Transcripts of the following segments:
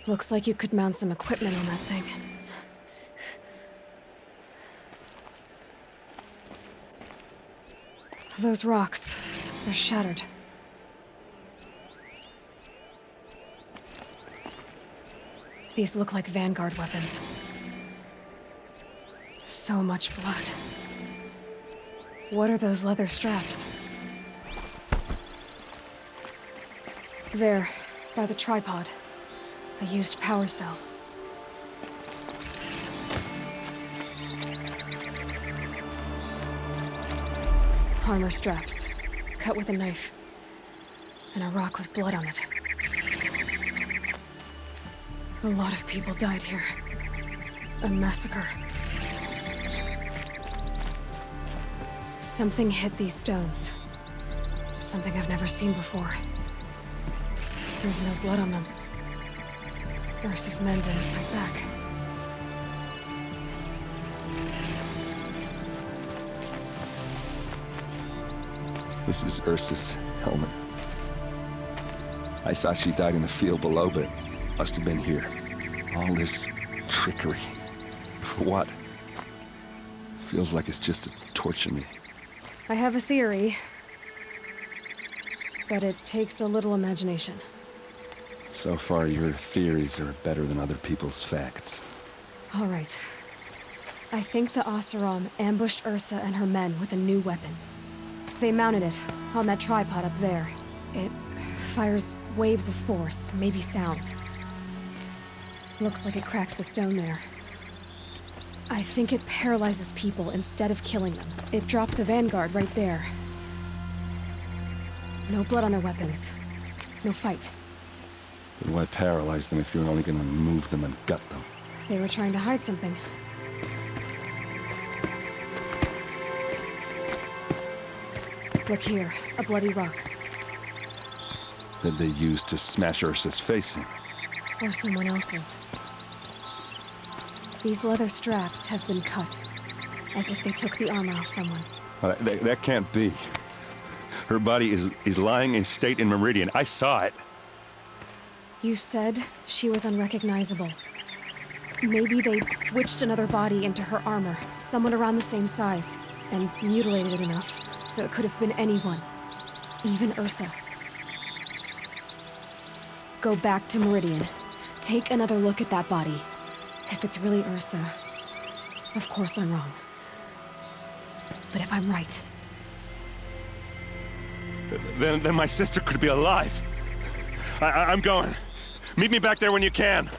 Looks like you could mount some equipment on that thing. Those rocks, they're shattered. These look like Vanguard weapons. So much blood. What are those leather straps? There, by the tripod. A used power cell. Armor straps, cut with a knife. And a rock with blood on it. A lot of people died here. A massacre. Something hit these stones. Something I've never seen before. There's no blood on them. Ursa's men didn't fight back. This is Ursa's helmet. I thought she died in the field below, but it must have been here. All this trickery. For what? Feels like it's just to torture me. I have a theory, but it takes a little imagination. So far, your theories are better than other people's facts. All right. I think the Oseram ambushed Ursa and her men with a new weapon. They mounted it on that tripod up there. It fires waves of force, maybe sound. Looks like it cracked the stone there. I think it paralyzes people instead of killing them. It dropped the Vanguard right there. No blood on their weapons. No fight. Then why paralyze them if you're only gonna move them and gut them? They were trying to hide something. Look here, a bloody rock. That they used to smash Ursa's face in. Or someone else's. These leather straps have been cut, as if they took the armor off someone. That can't be. Her body is lying in state in Meridian. I saw it. You said she was unrecognizable. Maybe they switched another body into her armor, someone around the same size, and mutilated it enough, so it could have been anyone. Even Ursa. Go back to Meridian. Take another look at that body. If it's really Ursa, of course I'm wrong. But if I'm right... Then my sister could be alive. I'm going. Meet me back there when you can.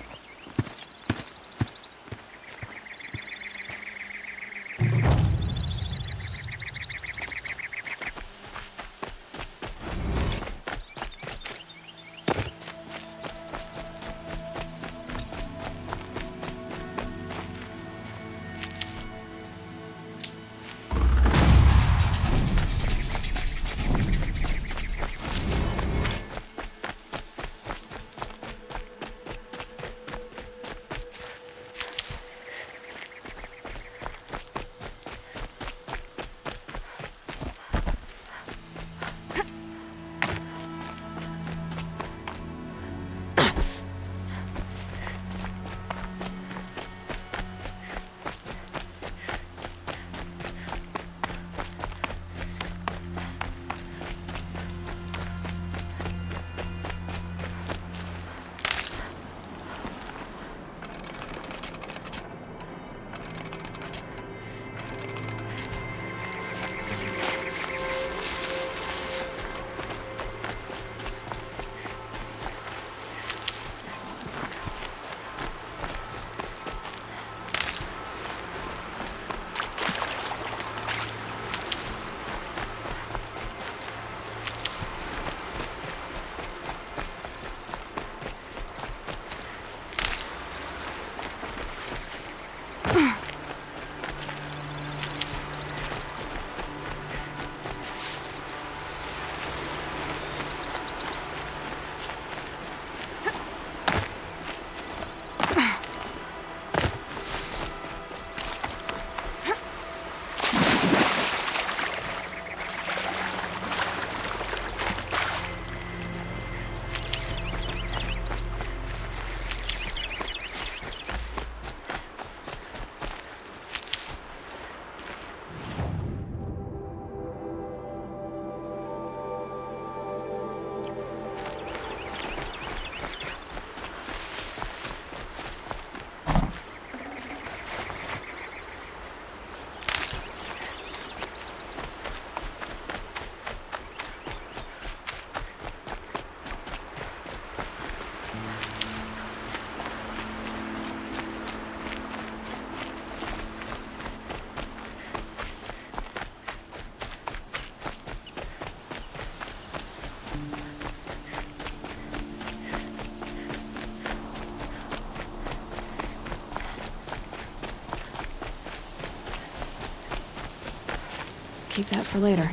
keep that for later.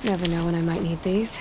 Never know when I might need these.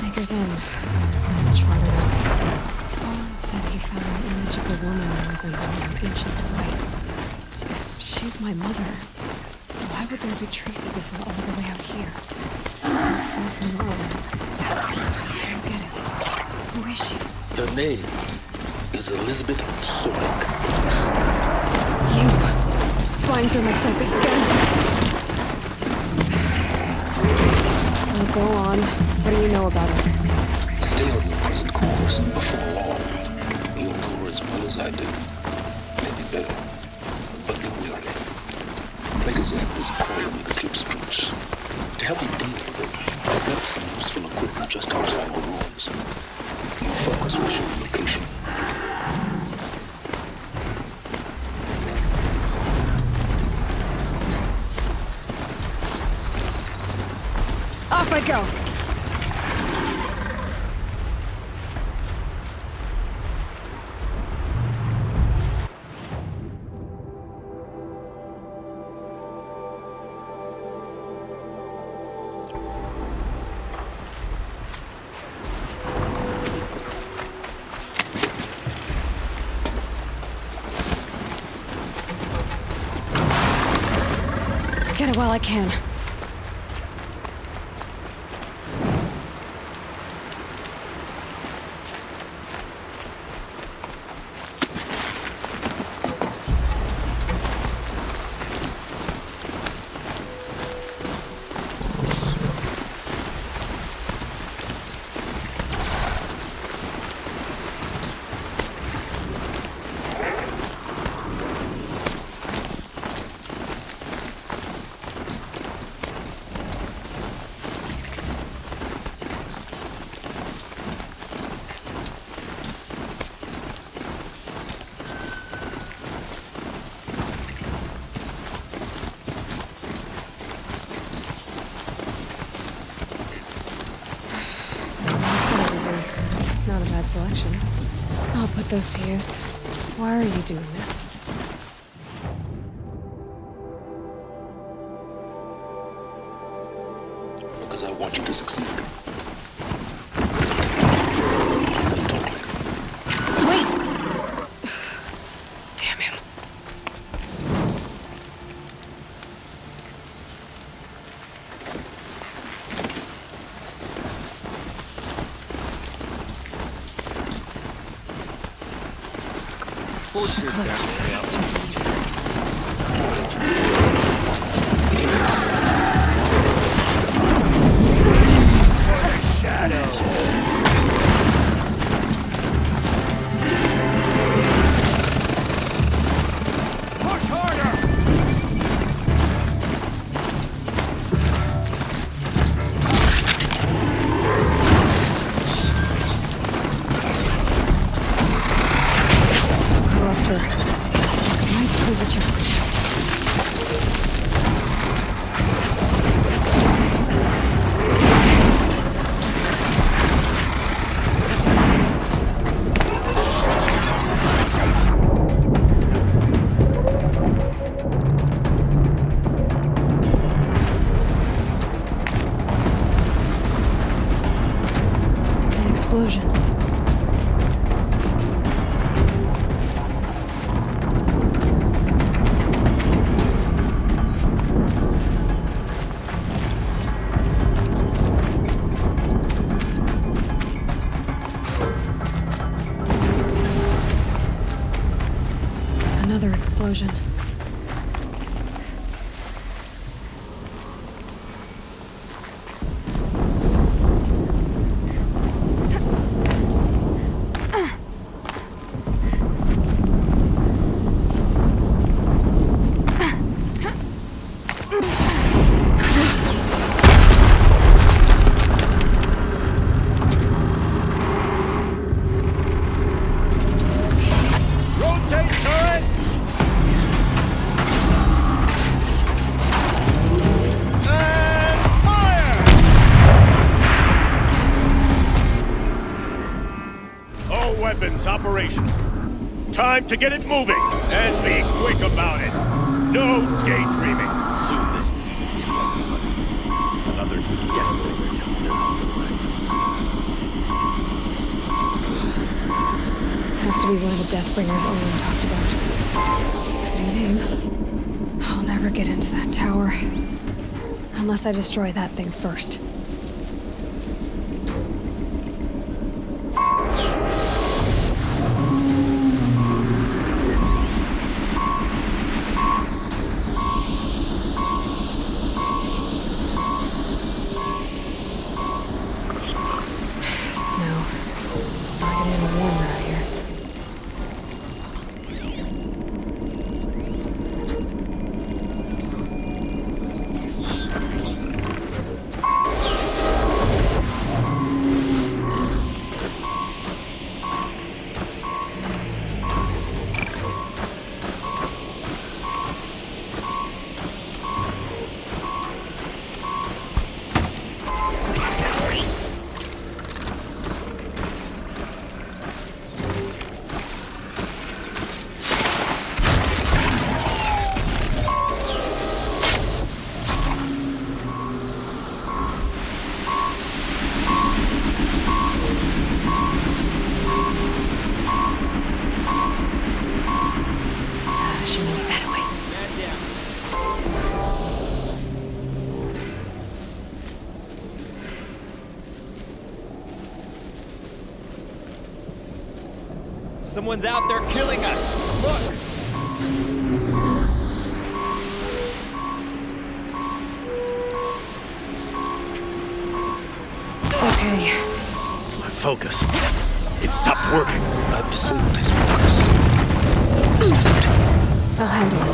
Baker's End. Much farther up. Owen said he found an image of a woman resembling an ancient device. If she's my mother, why would there be traces of her all the way out here? So far from Nora. I don't get it. Who is she? Her name is Elizabeth Solik. You! Spying through my focus again? Oh, go on. What do you know about her? Stay on your present course, and before long, you'll know her as well as I do. Maybe better. But don't worry. Baker's End is a aquarium that keeps troops. To help you deal with it, I've left some useful equipment just outside the ruins. Your focus will show the location. Off I go! Get it while I can. Not a bad selection. I'll put those to use. Why are you doing this? Because I want you to succeed. Wait! Damn him. Explosion. Another explosion. Weapons operational. Time to get it moving, and be quick about it. No daydreaming. Soon this another Has to be one of the Deathbringers Olin talked about. Pretty name. I'll never get into that tower. Unless I destroy that thing first. Someone's out there killing us! Look! Okay. My focus. It stopped working. I've disabled his focus. Focus is empty. I'll handle it.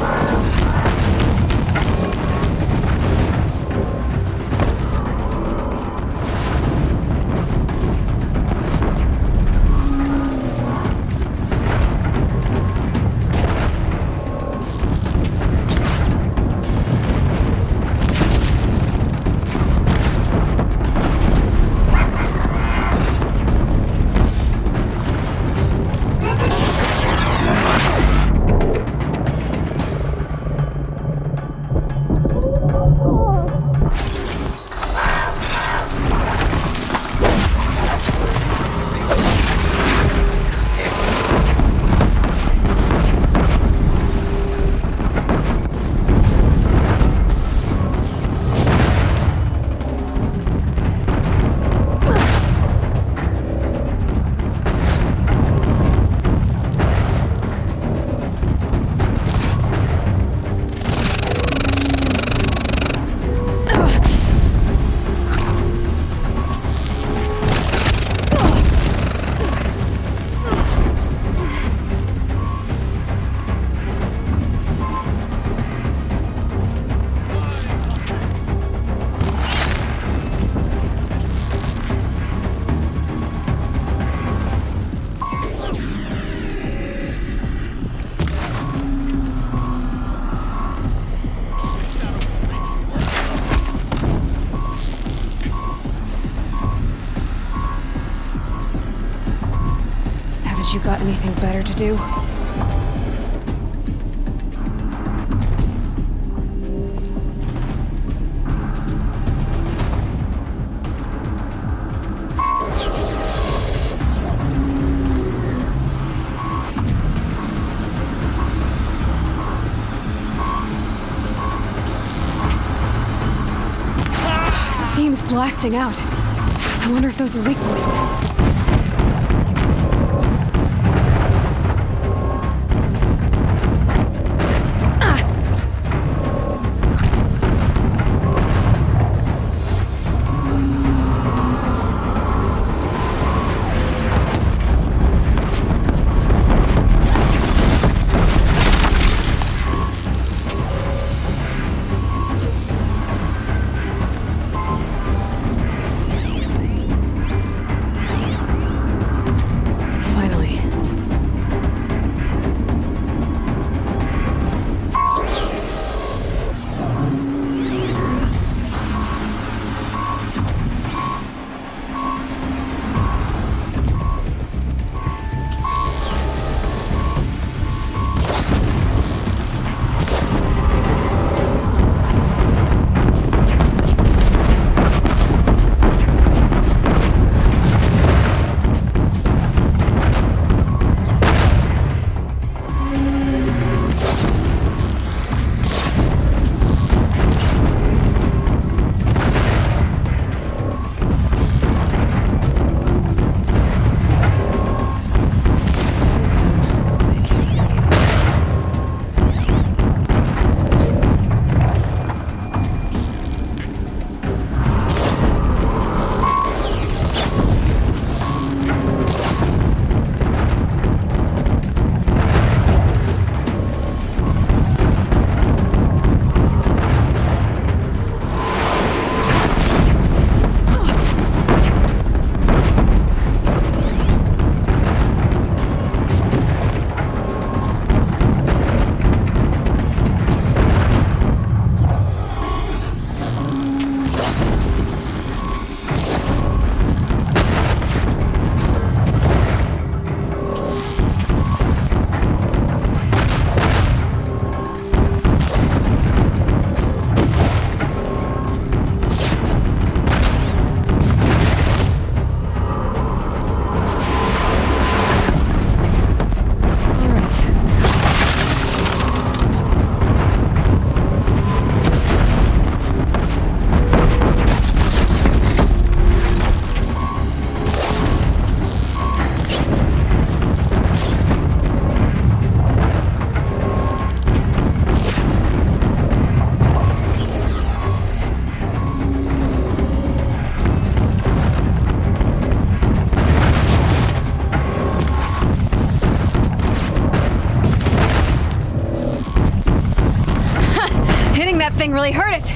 You got anything better to do? Steam's blasting out. I wonder if those are weak points. That thing really hurt it.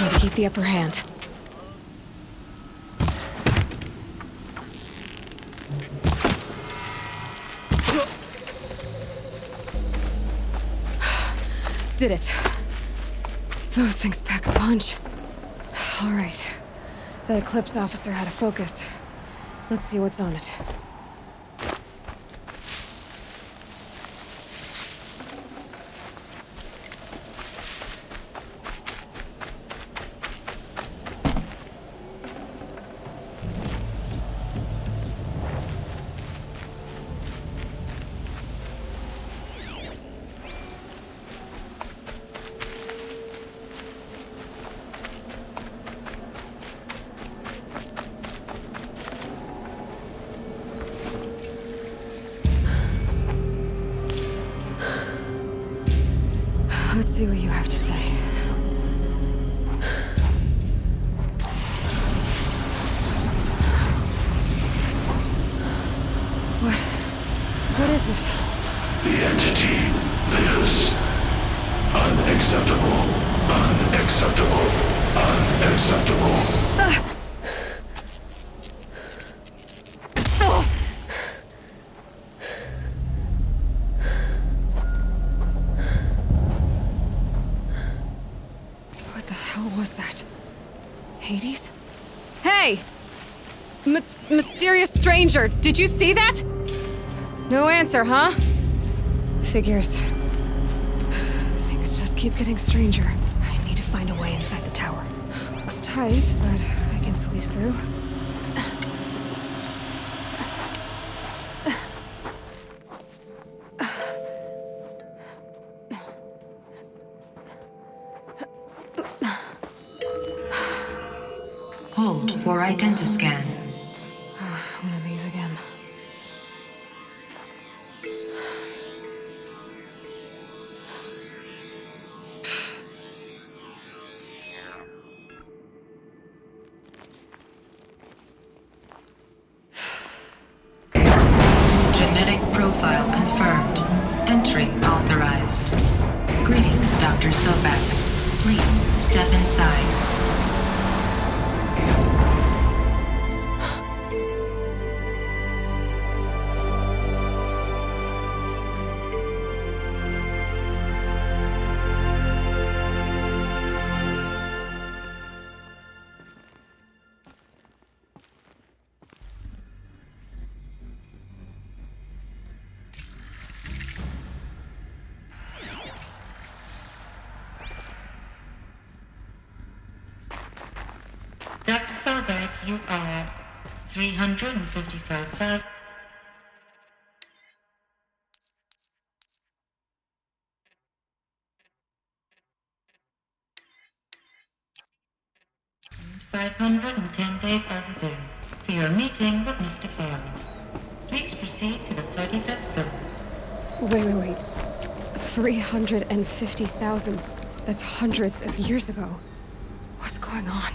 Need to keep the upper hand. Did it. Those things pack a punch. All right. That Eclipse officer had a focus. Let's see what's on it. Let's see what you have to say. What is this? The entity lives. Unacceptable. Unacceptable. Unacceptable. What the hell was that? Hades? Hey! Mysterious stranger, did you see that? No answer, huh? Figures. Things just keep getting stranger. I need to find a way inside the tower. Looks tight, but I can squeeze through. Hold for identiscan. One of these again. Genetic profile confirmed. Entry authorized. Greetings, Dr. Sobek. Please step inside. Dr. Sobek, you are 355,000. $510 overdue for your meeting with Mr. Farley. Please proceed to the 35th floor. Wait. 350,000. That's hundreds of years ago. What's going on?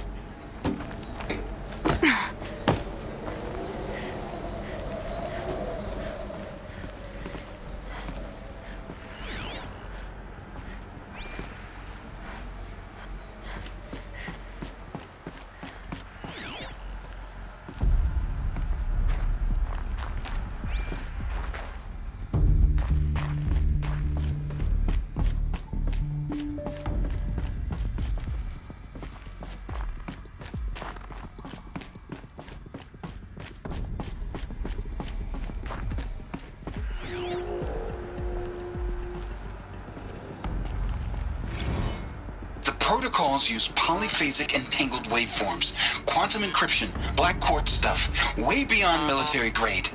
Protocols use polyphasic entangled waveforms, quantum encryption, black quartz stuff, way beyond military grade.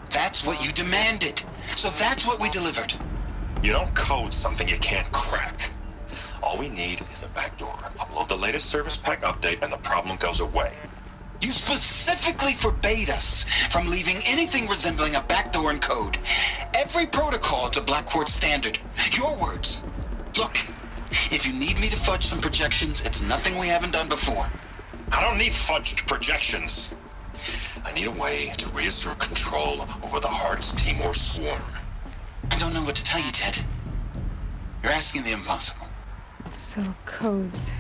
That's what you demanded. So that's what we delivered. You don't code something you can't crack. All we need is a backdoor. Upload the latest service pack update and the problem goes away. You specifically forbade us from leaving anything resembling a backdoor in code. Every protocol to black quartz standard. Your words. Look. If you need me to fudge some projections, it's nothing we haven't done before. I don't need fudged projections. I need a way to reassert control over the Heart's Timor swarm. I don't know what to tell you, Ted. You're asking the impossible. So, codes.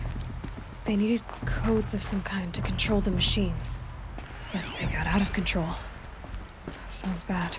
They needed codes of some kind to control the machines. But they got out of control. Sounds bad.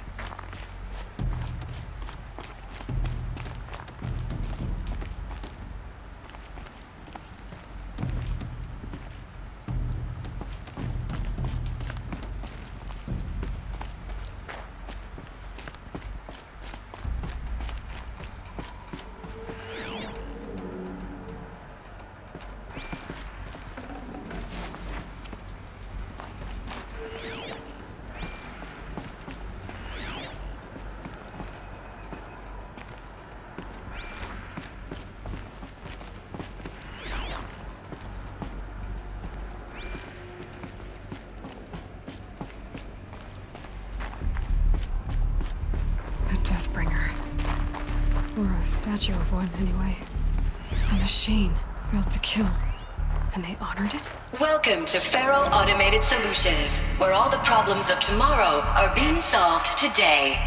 Or a statue of one, anyway. A machine built to kill. And they honored it? Welcome to Faro Automated Solutions, where all the problems of tomorrow are being solved today.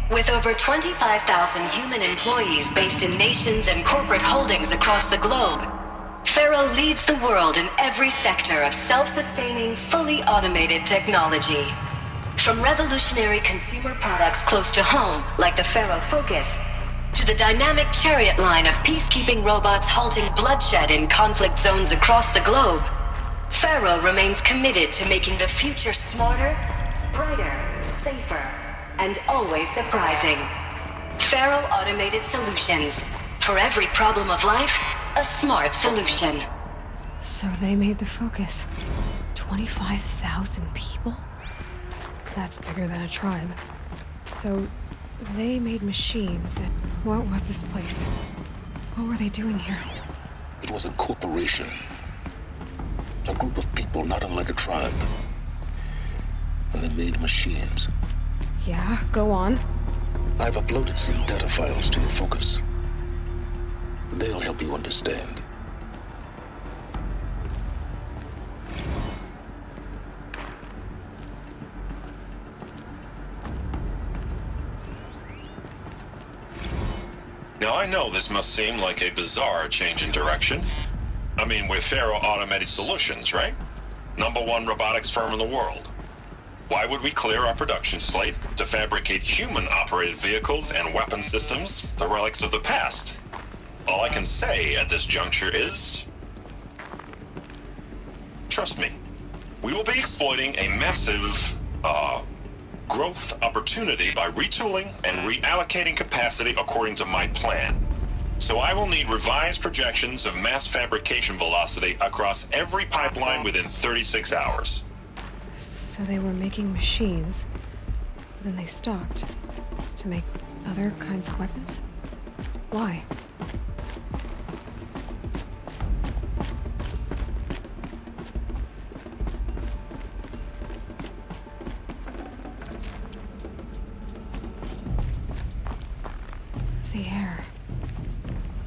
With over 25,000 human employees based in nations and corporate holdings across the globe, Faro leads the world in every sector of self-sustaining, fully automated technology. From revolutionary consumer products close to home, like the Faro Focus, to the dynamic chariot line of peacekeeping robots halting bloodshed in conflict zones across the globe, Faro remains committed to making the future smarter, brighter, safer, and always surprising. Faro Automated Solutions. For every problem of life, a smart solution. So they made the Focus. 25,000 people? That's bigger than a tribe. So they made machines. And what was this place? What were they doing here? It was a corporation. A group of people not unlike a tribe. And they made machines. Yeah, go on. I've uploaded some data files to your Focus. They'll help you understand. Now, I know this must seem like a bizarre change in direction. I mean, we're Faro Automated Solutions, right? #1 robotics firm in the world. Why would we clear our production slate to fabricate human-operated vehicles and weapon systems, the relics of the past? All I can say at this juncture is... trust me, we will be exploiting a massive, growth opportunity by retooling and reallocating capacity according to my plan. So I will need revised projections of mass fabrication velocity across every pipeline within 36 hours. So they were making machines. Then they stopped. To make other kinds of weapons? Why? The air.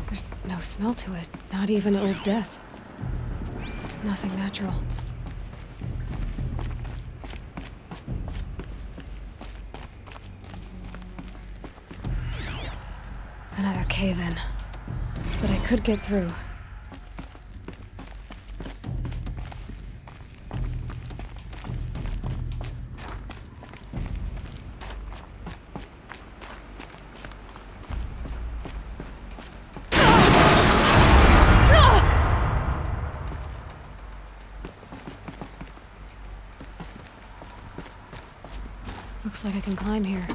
There's no smell to it. Not even Old Death. Nothing natural. Another cave-in. But I could get through. Looks like I can climb here.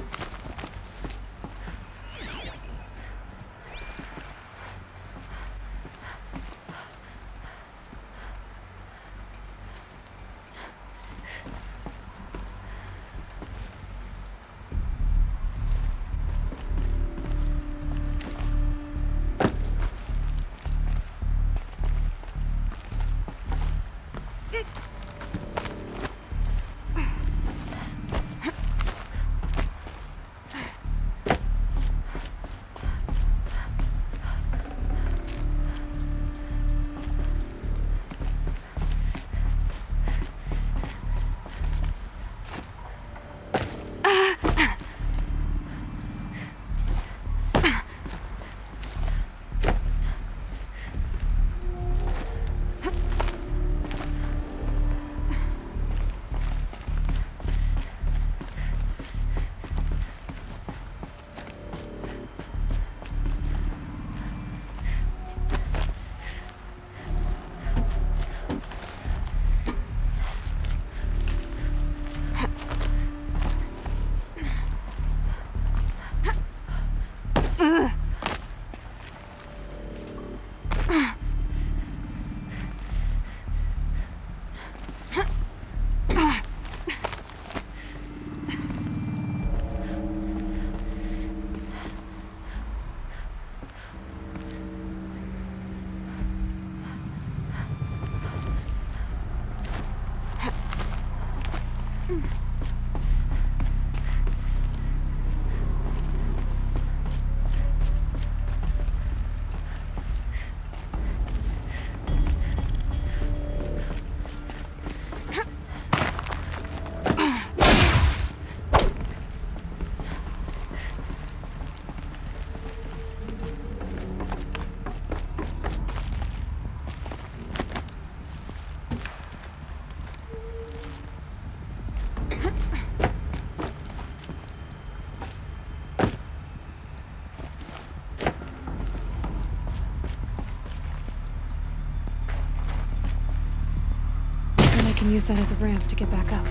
I can use that as a ramp to get back up.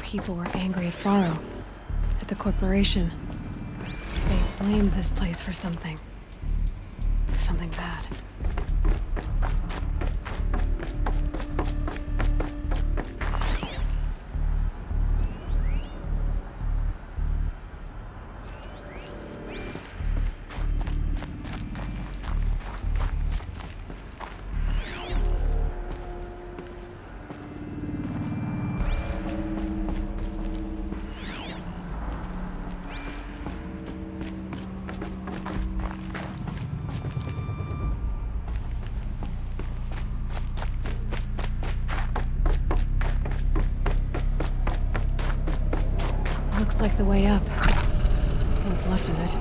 People were angry at Faro, at the corporation. They blamed this place for something. Something bad. Looks like the way up. What's left of it.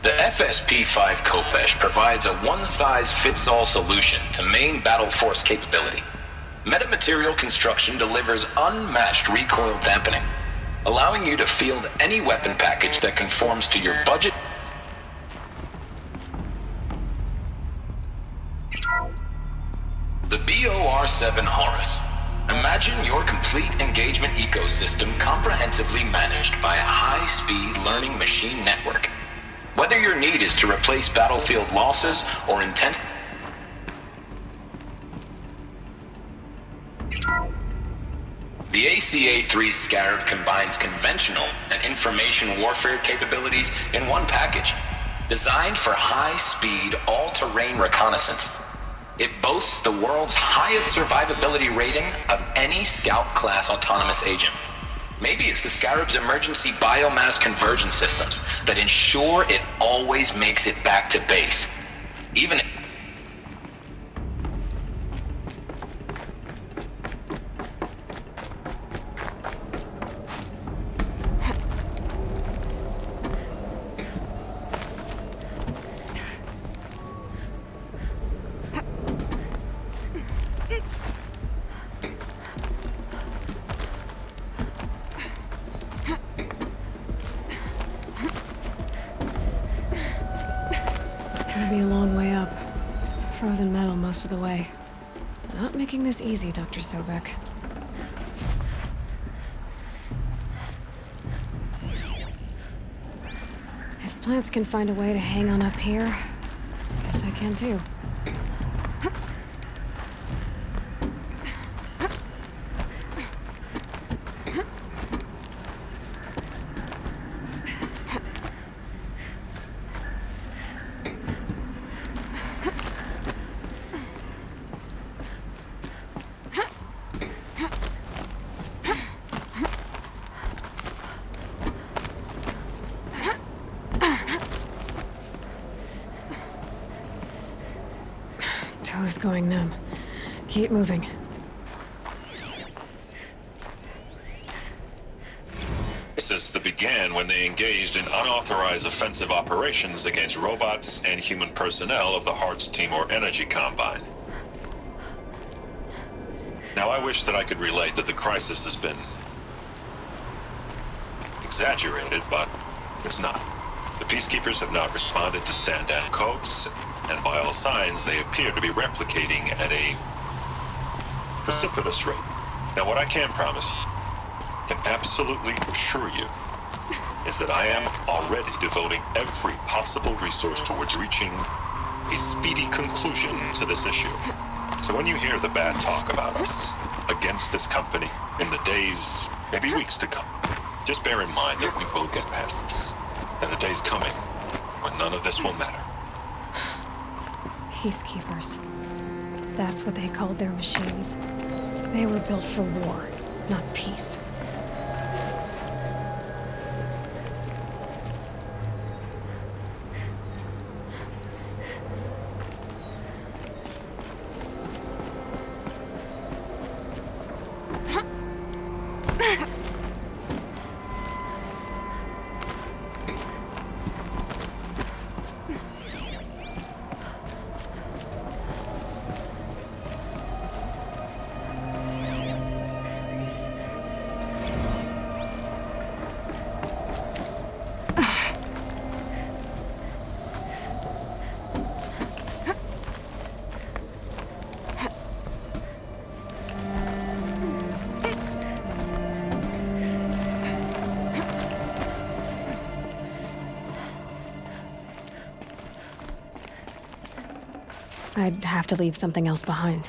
The FSP-5 Kopesh provides a one-size-fits-all solution to main battle force capability. Metamaterial construction delivers unmatched recoil dampening. allowing you to field any weapon package that conforms to your budget. The BOR-7 Horus. Imagine your complete engagement ecosystem comprehensively managed by a high-speed learning machine network. Whether your need is to replace battlefield losses or intense... The ACA-3 Scarab combines conventional and information warfare capabilities in one package, designed for high-speed, all-terrain reconnaissance. It boasts the world's highest survivability rating of any Scout-class autonomous agent. Maybe it's the Scarab's emergency biomass conversion systems that ensure it always makes it back to base. Even Gonna be a long way up. Frozen metal most of the way. Not making this easy, Dr. Sobek. If plants can find a way to hang on up here, guess I can too. Toes going numb. Keep moving. This began when they engaged in unauthorized offensive operations against robots and human personnel of the Hearts Timor Energy Combine. Now, I wish that I could relate that the crisis has been exaggerated, but it's not. The Peacekeepers have not responded to stand-down codes, and by all signs, they appear to be replicating at a precipitous rate. Now, what I can promise you, can absolutely assure you, is that I am already devoting every possible resource towards reaching a speedy conclusion to this issue. So when you hear the bad talk about us against this company in the days, maybe weeks to come, just bear in mind that we will get past this. And a day's coming when none of this will matter. Peacekeepers. That's what they called their machines. They were built for war, not peace. I'd have to leave something else behind.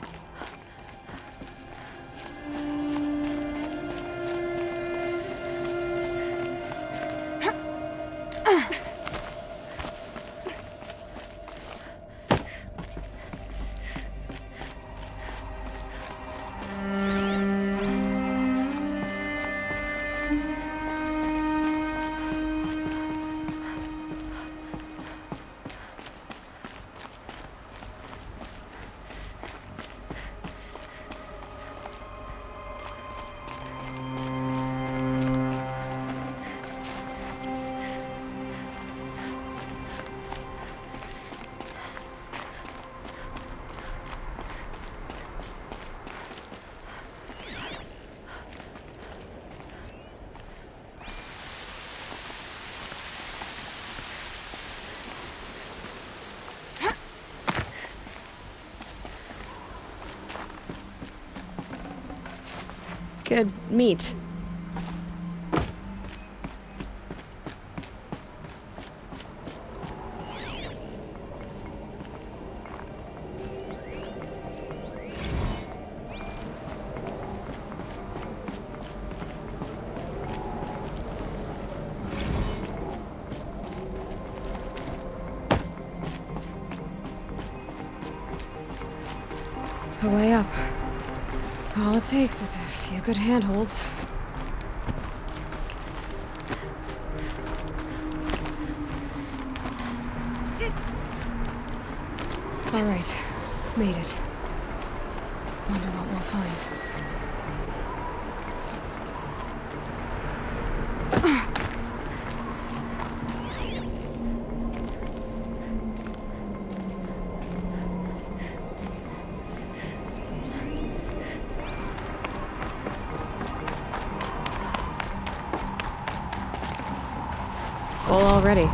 Good meat. A way up. All it takes is a few good handholds. All right, made it. Wonder what we'll find. Full already.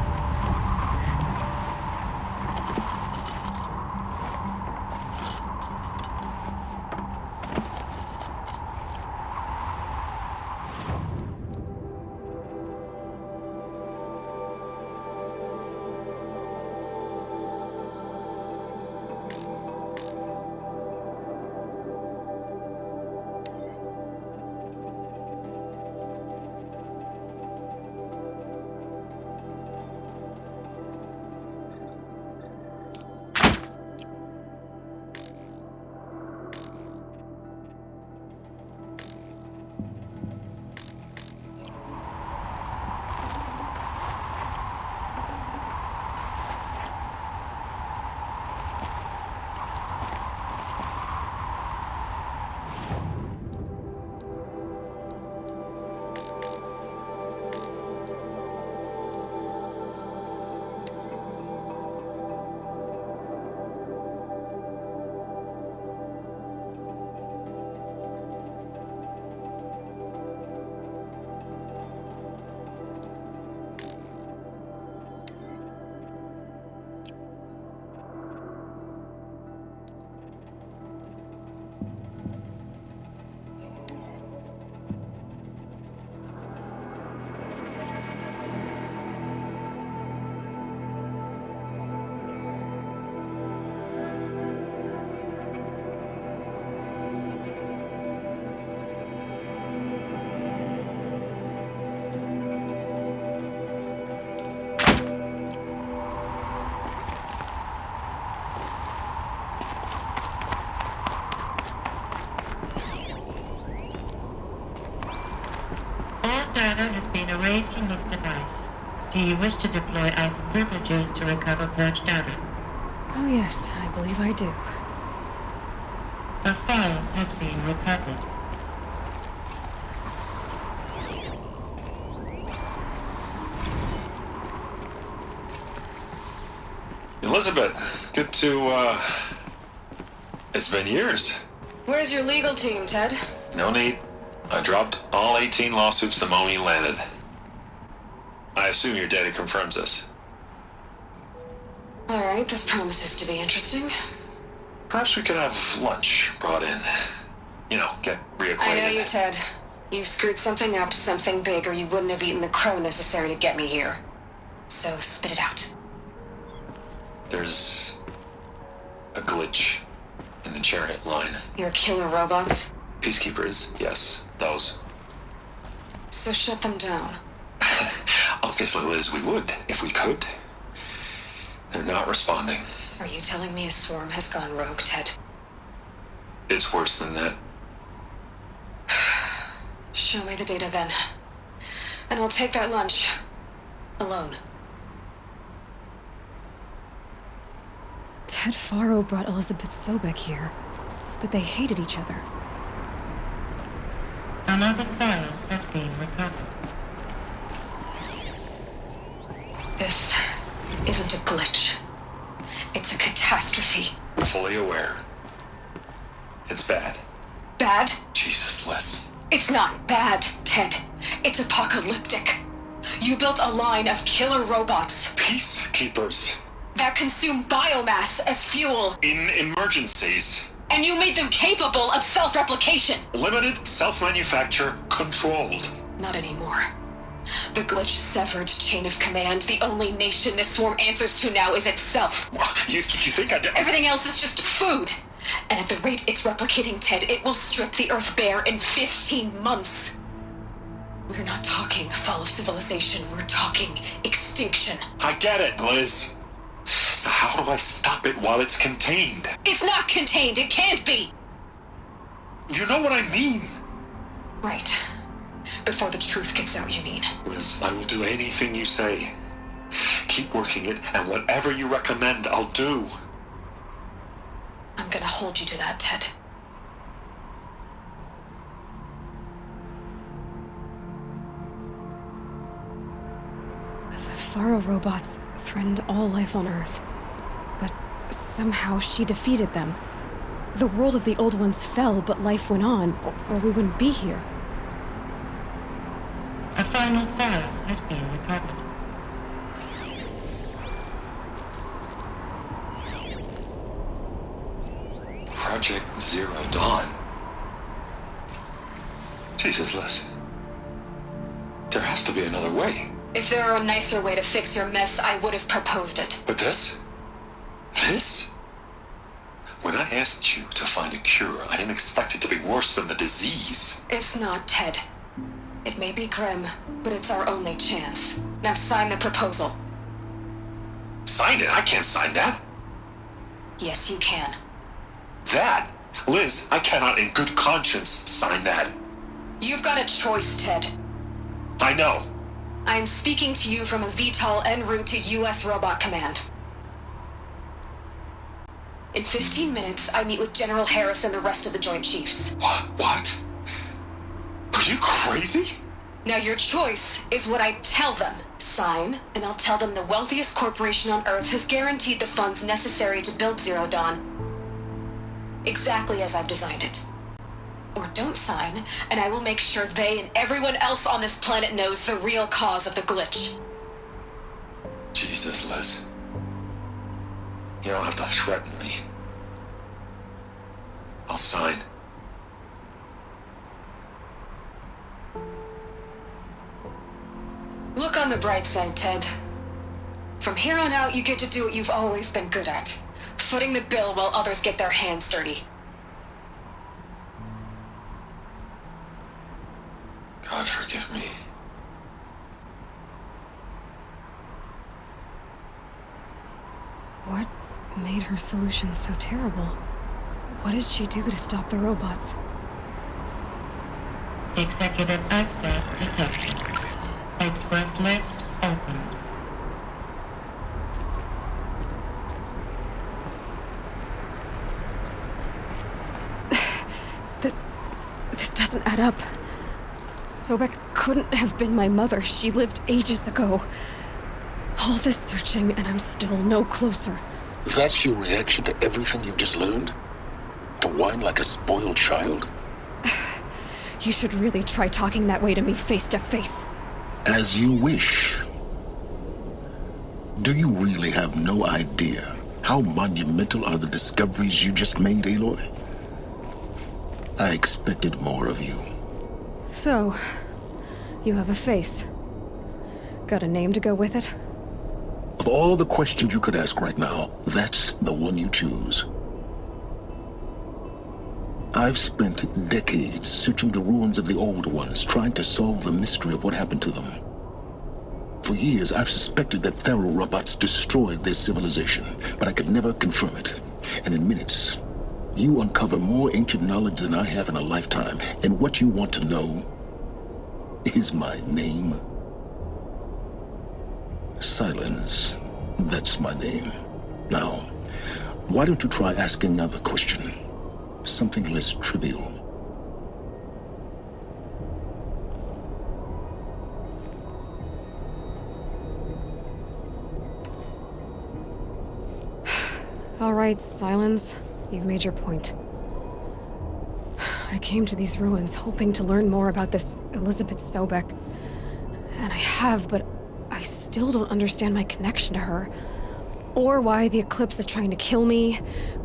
Data has been erased from this device. Do you wish to deploy alpha privileges to recover purged data? Oh yes, I believe I do. A file has been recovered. Elizabeth, good to, It's been years. Where's your legal team, Ted? No need. I dropped all 18 lawsuits the moment you landed. I assume your data confirms this. All right, this promises to be interesting. Perhaps we could have lunch brought in. You know, get reacquainted. I know you, Ted. You screwed something up, something big, or you wouldn't have eaten the crow necessary to get me here. So spit it out. There's a glitch in the chariot line. Your killer robots? Peacekeepers, yes, those. So shut them down. Obviously, Liz, we would, if we could. They're not responding. Are you telling me a swarm has gone rogue, Ted? It's worse than that. Show me the data then. And I'll take that lunch. Alone. Ted Faro brought Elizabeth Sobek here, but they hated each other. Another file has been recovered. This isn't a glitch. It's a catastrophe. Fully aware. It's bad. Bad? Jesus, Liz. It's not bad, Ted. It's apocalyptic. You built a line of killer robots. Peacekeepers. That consume biomass as fuel. In emergencies. And you made them capable of self-replication! Limited, self-manufacture, controlled. Not anymore. The glitch severed chain of command. The only nation this swarm answers to now is itself. You think I did? Everything else is just food. And at the rate it's replicating, Ted, it will strip the Earth bare in 15 months. We're not talking fall of civilization. We're talking extinction. I get it, Liz. So how do I stop it while it's contained? It's not contained. It can't be. You know what I mean? Right. Before the truth gets out, you mean? Liz, I will do anything you say. Keep working it, and whatever you recommend, I'll do. I'm gonna hold you to that, Ted. The Faro robots threatened all life on Earth, but somehow she defeated them. The world of the old ones fell, but life went on, or we wouldn't be here. A final file has been recovered. Project Zero Dawn. Jesus, Liz. There has to be another way. If there were a nicer way to fix your mess, I would have proposed it. But this? This? When I asked you to find a cure, I didn't expect it to be worse than the disease. It's not, Ted. It may be grim, but it's our only chance. Now sign the proposal. Sign it? I can't sign that. Yes, you can. That? Liz, I cannot in good conscience sign that. You've got a choice, Ted. I know. I am speaking to you from a VTOL en route to U.S. Robot Command. In 15 minutes, I meet with General Harris and the rest of the Joint Chiefs. What? Are you crazy? Now your choice is what I tell them. Sign, and I'll tell them the wealthiest corporation on Earth has guaranteed the funds necessary to build Zero Dawn. Exactly as I've designed it. Or don't sign, and I will make sure they and everyone else on this planet knows the real cause of the glitch. Jesus, Liz. You don't have to threaten me. I'll sign. Look on the bright side, Ted. From here on out, you get to do what you've always been good at. Footing the bill while others get their hands dirty. God forgive me. What made her solution so terrible? What did she do to stop the robots? Executive access detected. Express lift opened. This doesn't add up. Sobek couldn't have been my mother. She lived ages ago. All this searching, and I'm still no closer. That's your reaction to everything you've just learned? To whine like a spoiled child? You should really try talking that way to me face to face. As you wish. Do you really have no idea how monumental are the discoveries you just made, Aloy? I expected more of you. So, you have a face. Got a name to go with it? Of all the questions you could ask right now, that's the one you choose. I've spent decades searching the ruins of the old ones, trying to solve the mystery of what happened to them. For years, I've suspected that Faro robots destroyed their civilization, but I could never confirm it. And in minutes, you uncover more ancient knowledge than I have in a lifetime, and what you want to know is my name. Silence. That's my name. Now, why don't you try asking another question? Something less trivial. All right, Silence. You've made your point. I came to these ruins hoping to learn more about this Elizabeth Sobek. And I have, but I still don't understand my connection to her. Or why the Eclipse is trying to kill me.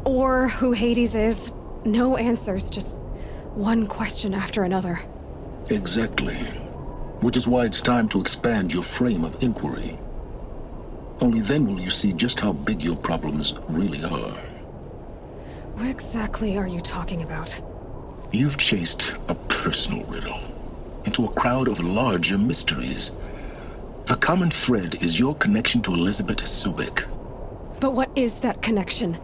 Or who Hades is. no answers, just one question after another. Exactly. Which is why it's time to expand your frame of inquiry. Only then will you see just how big your problems really are. What exactly are you talking about? You've chased a personal riddle into a crowd of larger mysteries. The common thread is your connection to Elizabeth Sobek. But what is that connection?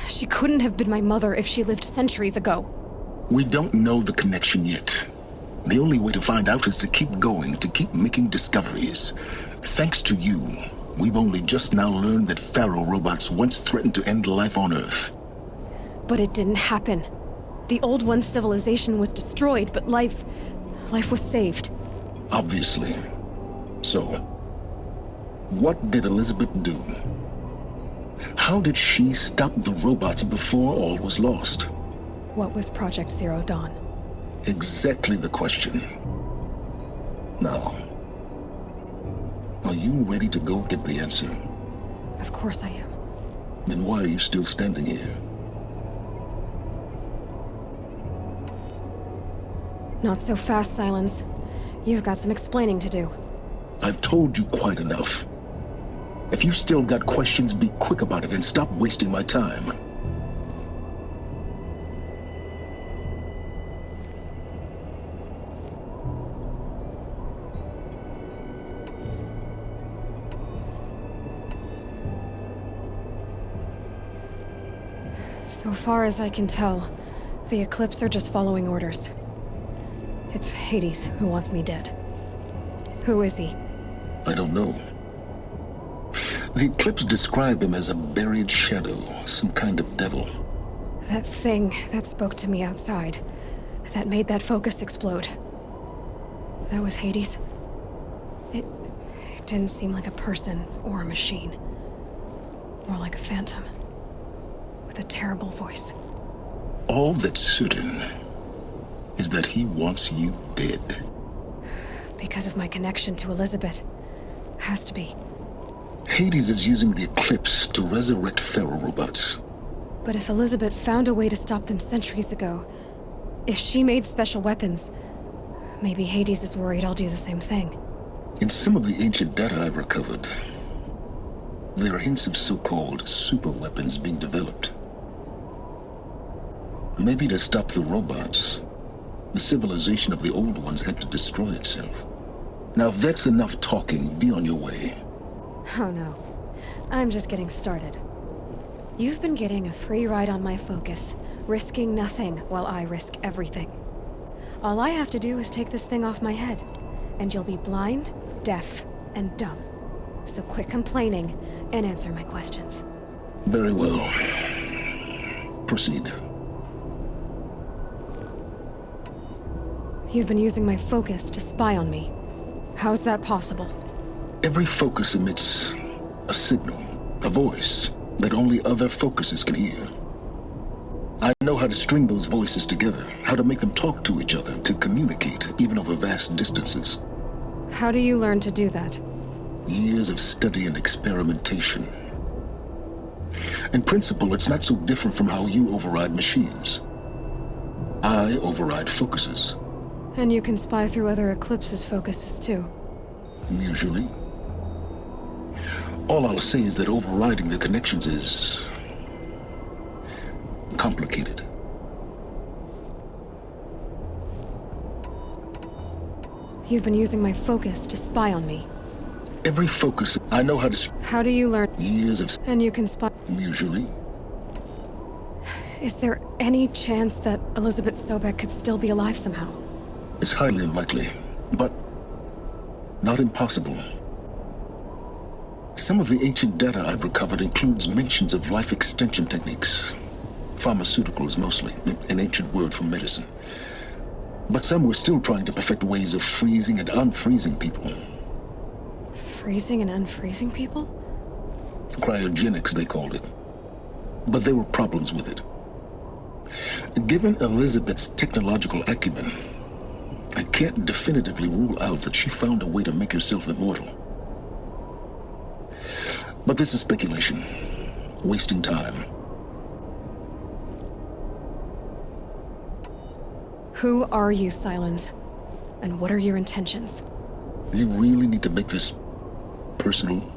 She couldn't have been my mother if she lived centuries ago. We don't know the connection yet. The only way to find out is to keep going, to keep making discoveries. Thanks to you, we've only just now learned that Pharaoh robots once threatened to end life on Earth. But it didn't happen. The Old One's civilization was destroyed, but life was saved. Obviously. So, what did Elizabeth do? How did she stop the robots before all was lost? What was Project Zero Dawn? Exactly the question. Now, are you ready to go get the answer? Of course I am. Then why are you still standing here? Not so fast, Silence. You've got some explaining to do. I've told you quite enough. If you still got questions, be quick about it and stop wasting my time. So far as I can tell, the Eclipse are just following orders. It's Hades who wants me dead. Who is he? I don't know. The Eclipse describe him as a buried shadow, some kind of devil. That thing that spoke to me outside, that made that focus explode. That was Hades? It didn't seem like a person or a machine. More like a phantom. With a terrible voice. All that's certain is that he wants you dead. Because of my connection to Elizabeth. Has to be. Hades is using the Eclipse to resurrect Pharaoh robots. But if Elizabeth found a way to stop them centuries ago, if she made special weapons, maybe Hades is worried I'll do the same thing. In some of the ancient data I've recovered, there are hints of so-called super weapons being developed. Maybe to stop the robots, the civilization of the old ones had to destroy itself. Now if that's enough talking, be on your way. Oh no. I'm just getting started. You've been getting a free ride on my focus, risking nothing while I risk everything. All I have to do is take this thing off my head, and you'll be blind, deaf, and dumb. So quit complaining and answer my questions. Very well. Proceed. You've been using my focus to spy on me. How's that possible? Every focus emits a signal, a voice, that only other focuses can hear. I know how to string those voices together, how to make them talk to each other, to communicate, even over vast distances. How do you learn to do that? Years of study and experimentation. In principle, it's not so different from how you override machines. I override focuses. And you can spy through other Eclipse's focuses too. Usually. All I'll say is that overriding the connections is complicated. You've been using my focus to spy on me. Every focus, I know how to... How do you learn? Years of... And you can spy... Usually. Is there any chance that Elizabeth Sobek could still be alive somehow? It's highly unlikely, but not impossible. Some of the ancient data I've recovered includes mentions of life extension techniques. Pharmaceuticals mostly, an ancient word for medicine. But some were still trying to perfect ways of freezing and unfreezing people. Freezing and unfreezing people? Cryogenics, they called it. But there were problems with it. Given Elizabeth's technological acumen, I can't definitively rule out that she found a way to make herself immortal. But this is speculation, wasting time. Who are you, Silence? And what are your intentions? You really need to make this personal?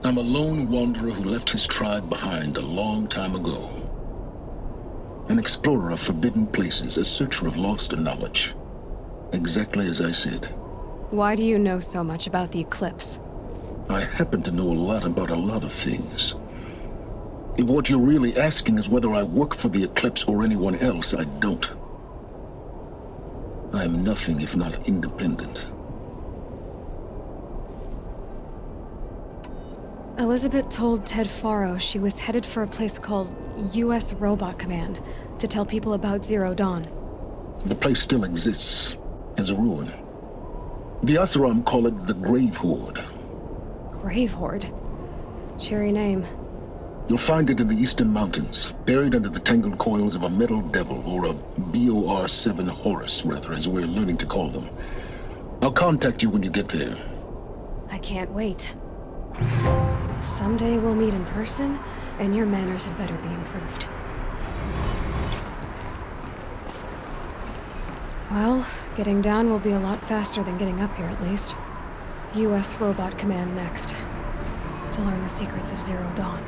I'm a lone wanderer who left his tribe behind a long time ago. An explorer of forbidden places, a searcher of lost knowledge. Exactly as I said. Why do you know so much about the eclipse? I happen to know a lot about a lot of things. If what you're really asking is whether I work for the eclipse or anyone else, I don't. I am nothing if not independent. Elizabeth told Ted Faro she was headed for a place called U.S. Robot Command to tell people about Zero Dawn. The place still exists, as a ruin. The Oseram call it the Grave Horde. Grave Horde? Cheery name. You'll find it in the eastern mountains, buried under the tangled coils of a metal devil, or a BOR-7 Horus, rather, as we're learning to call them. I'll contact you when you get there. I can't wait. Someday we'll meet in person, and your manners had better be improved. Well, getting down will be a lot faster than getting up here, at least. U.S. Robot Command next. To learn the secrets of Zero Dawn.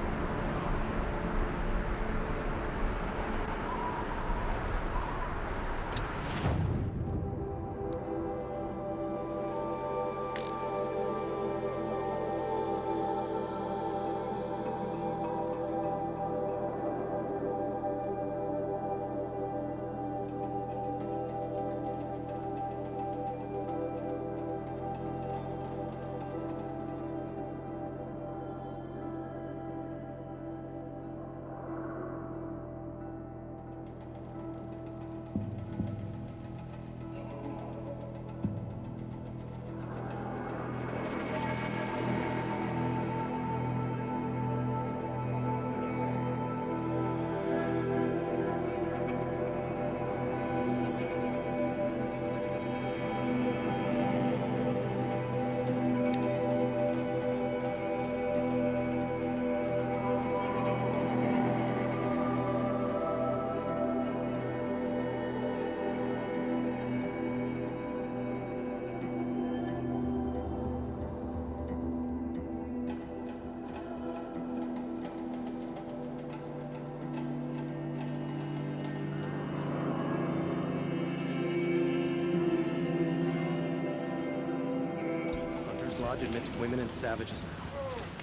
Lodge admits women and savages.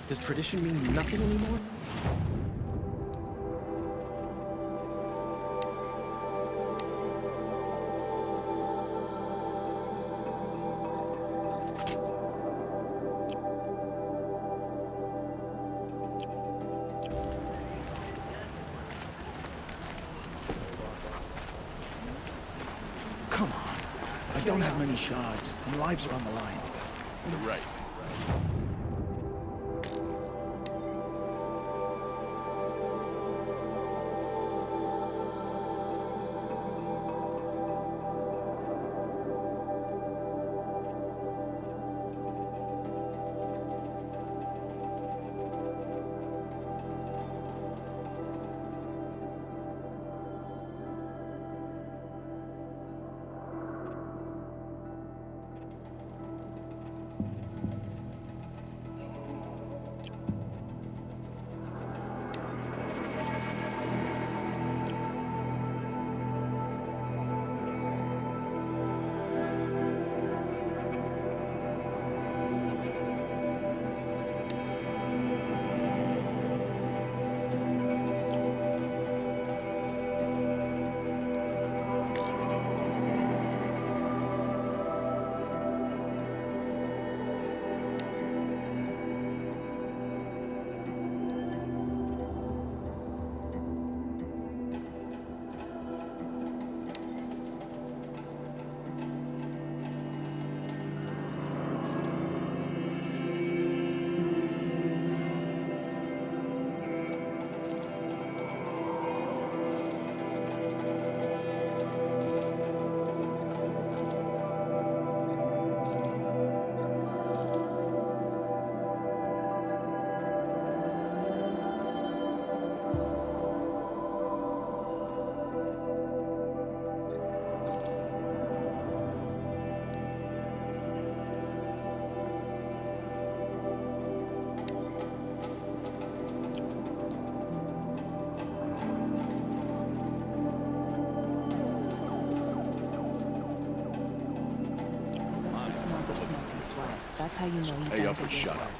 Does tradition mean nothing anymore? Come on. I don't have many shards, and lives are on the line. You're right. smells of smoke and sweat. That's how you know you Hey done up or good shut work. up.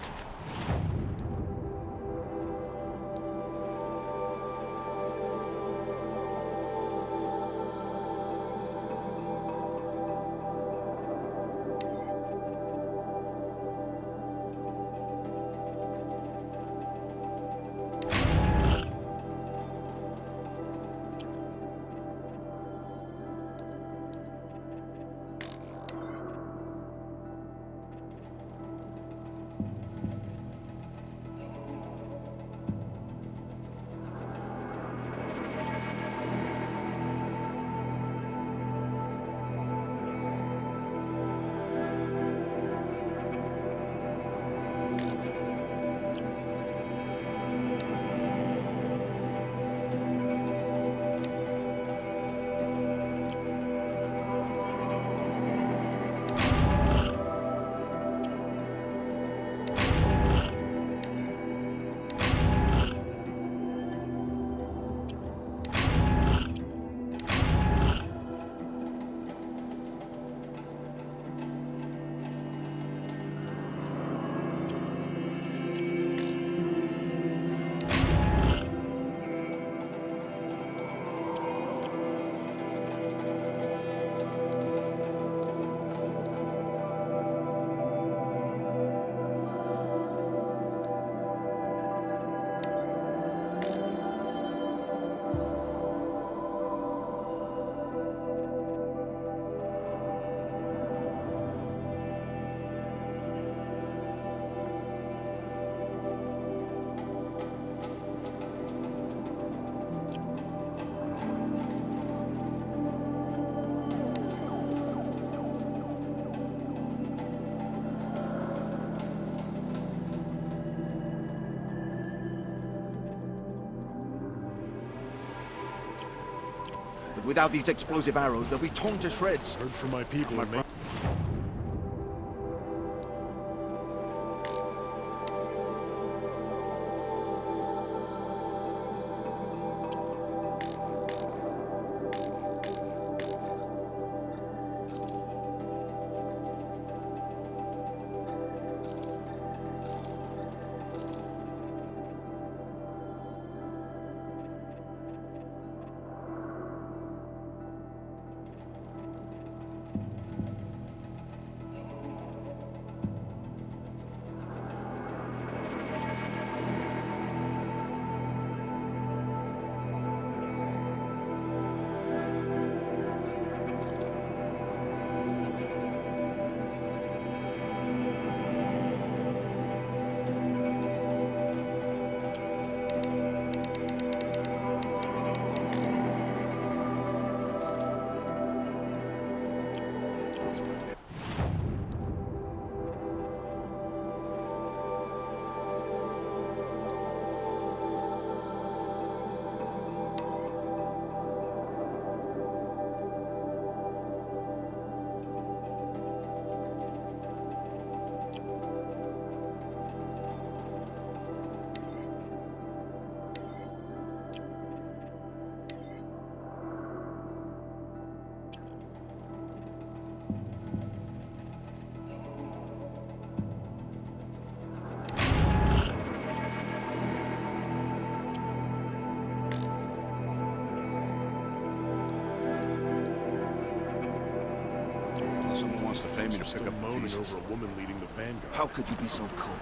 But without these explosive arrows, they'll be torn to shreds. Heard from my people, man. Someone wants to pay me to pick Still up moaning pieces. over a woman leading the vanguard. How could you be so cold?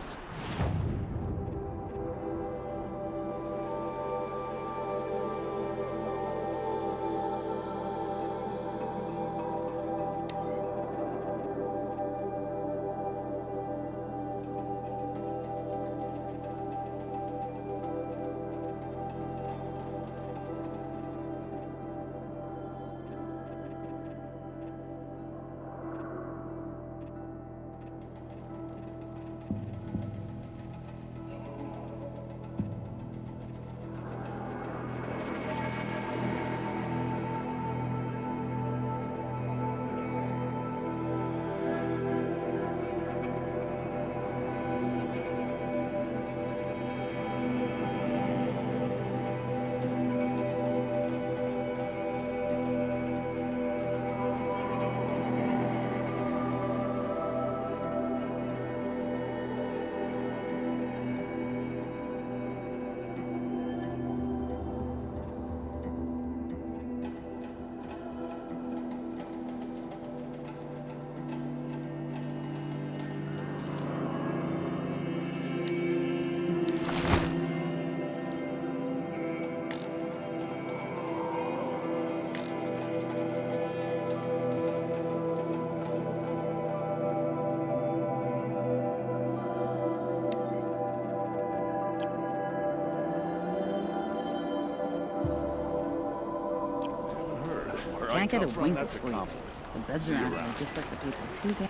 can't get a come wink from, of that's a sleep. compliment. The beds See you around here around. are just like the people too damn.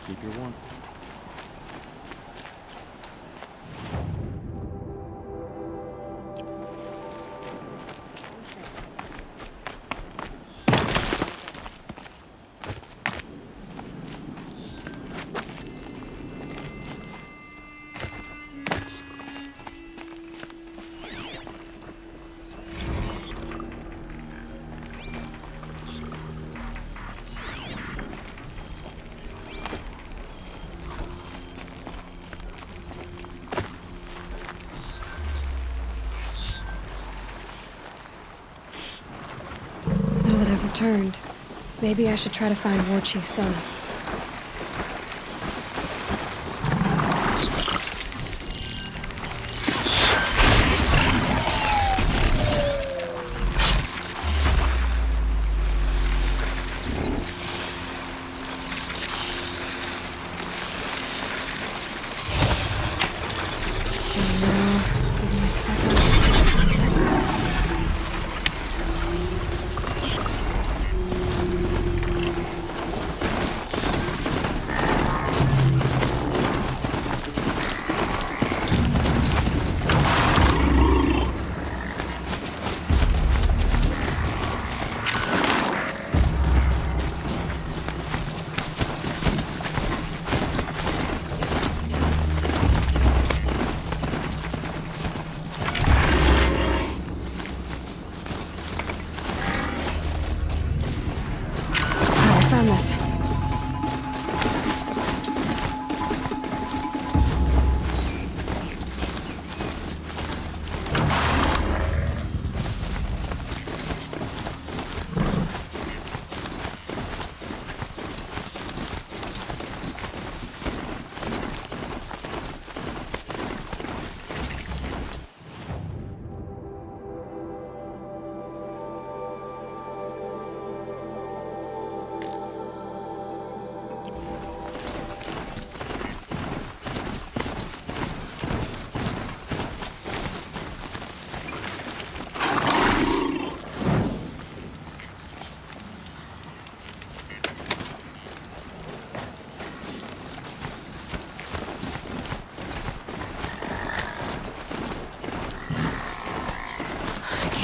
Keep your warmth. Now that I've returned, maybe I should try to find War Chief Sona. Give me a second.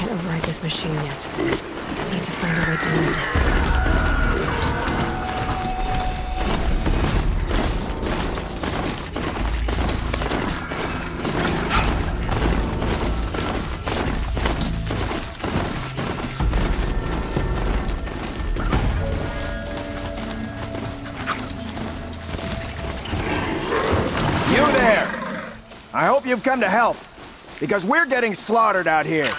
can't override this machine yet. I need to find a way to move it. You there! I hope you've come to help, because we're getting slaughtered out here.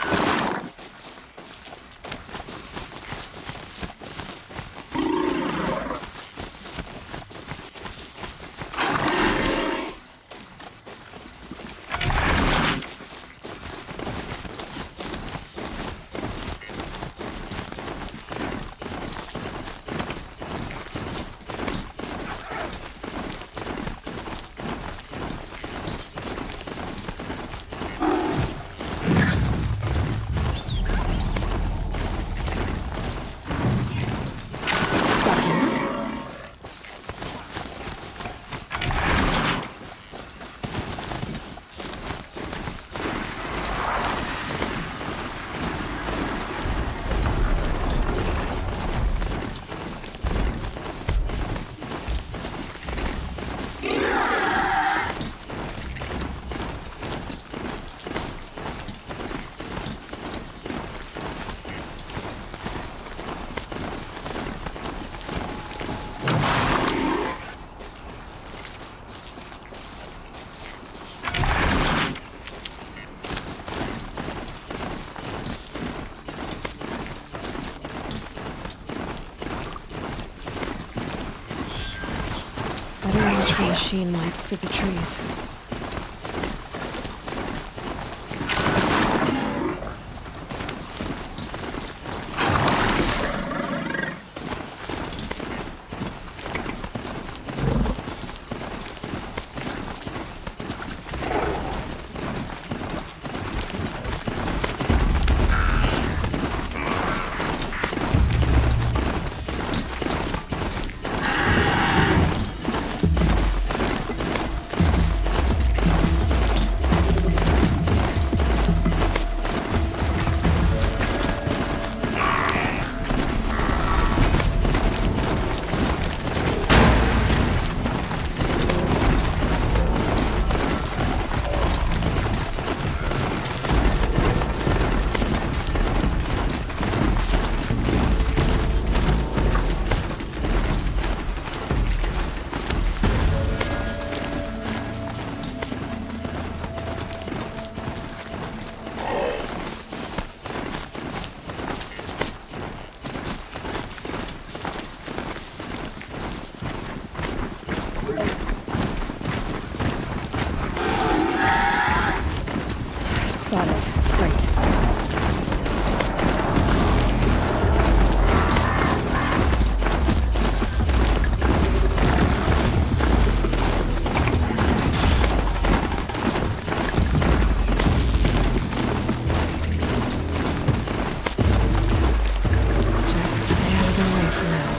Better watch the machine lights through the trees. Got it. Great. Just stay out of the way for now.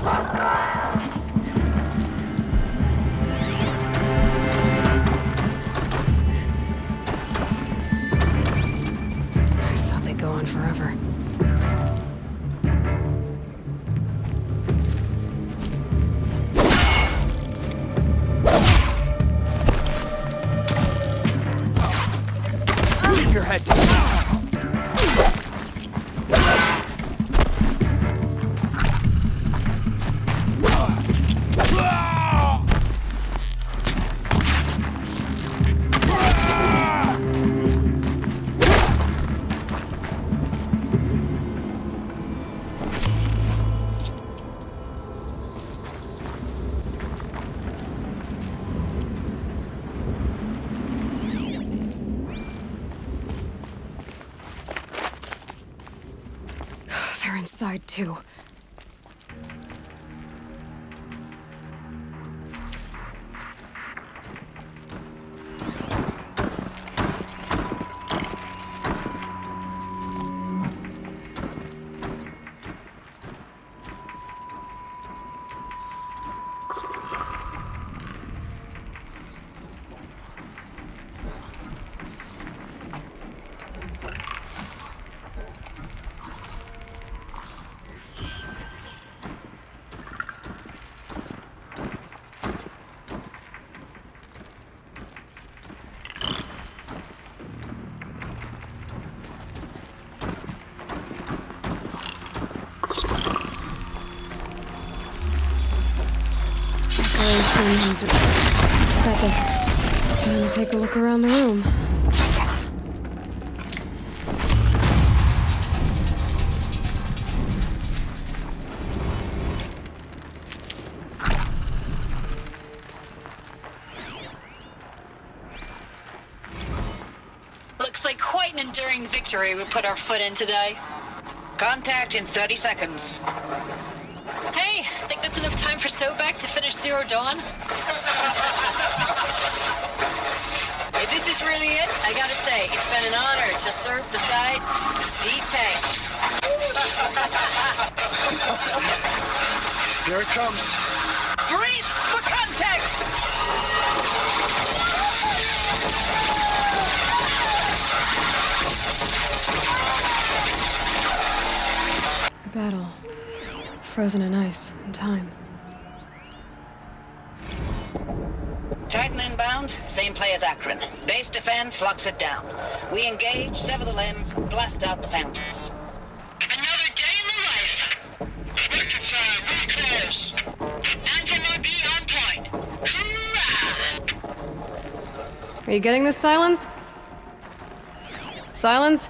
I thought they'd go on forever. Keep your head down. They're inside too. That does it. Time to take a look around the room. Looks like quite an enduring victory we put our foot in today. Contact in 30 seconds. Hey, think that's enough time for Sobek to finish Zero Dawn? If this is really it, I gotta say, it's been an honor to serve beside these tanks. Here it comes. Brace for contact! A battle. Frozen in ice and time. Titan inbound, same play as Akron. Base defense locks it down. We engage, sever the limbs, blast out the fountains. Another day in the life. Mercantile, really close. MOB on point. Hoorah! Are you getting this, Silence? Silence?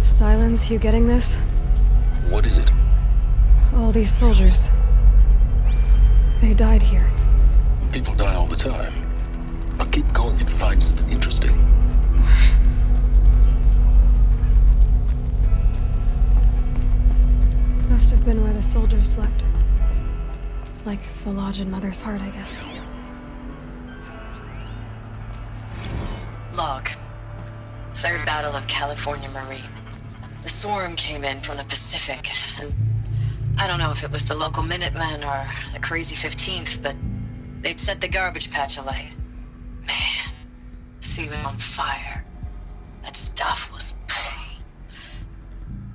Silence, you getting this? What is it? All these soldiers. They died here. People die all the time. But keep going and find something interesting. Must have been where the soldiers slept. Like the lodge in Mother's Heart, I guess. Log. Third Battle of California Marine. The swarm came in from the Pacific, and I don't know if it was the local Minutemen or the crazy 15th, but they'd set the garbage patch alight. Man, the sea was on fire. That stuff was...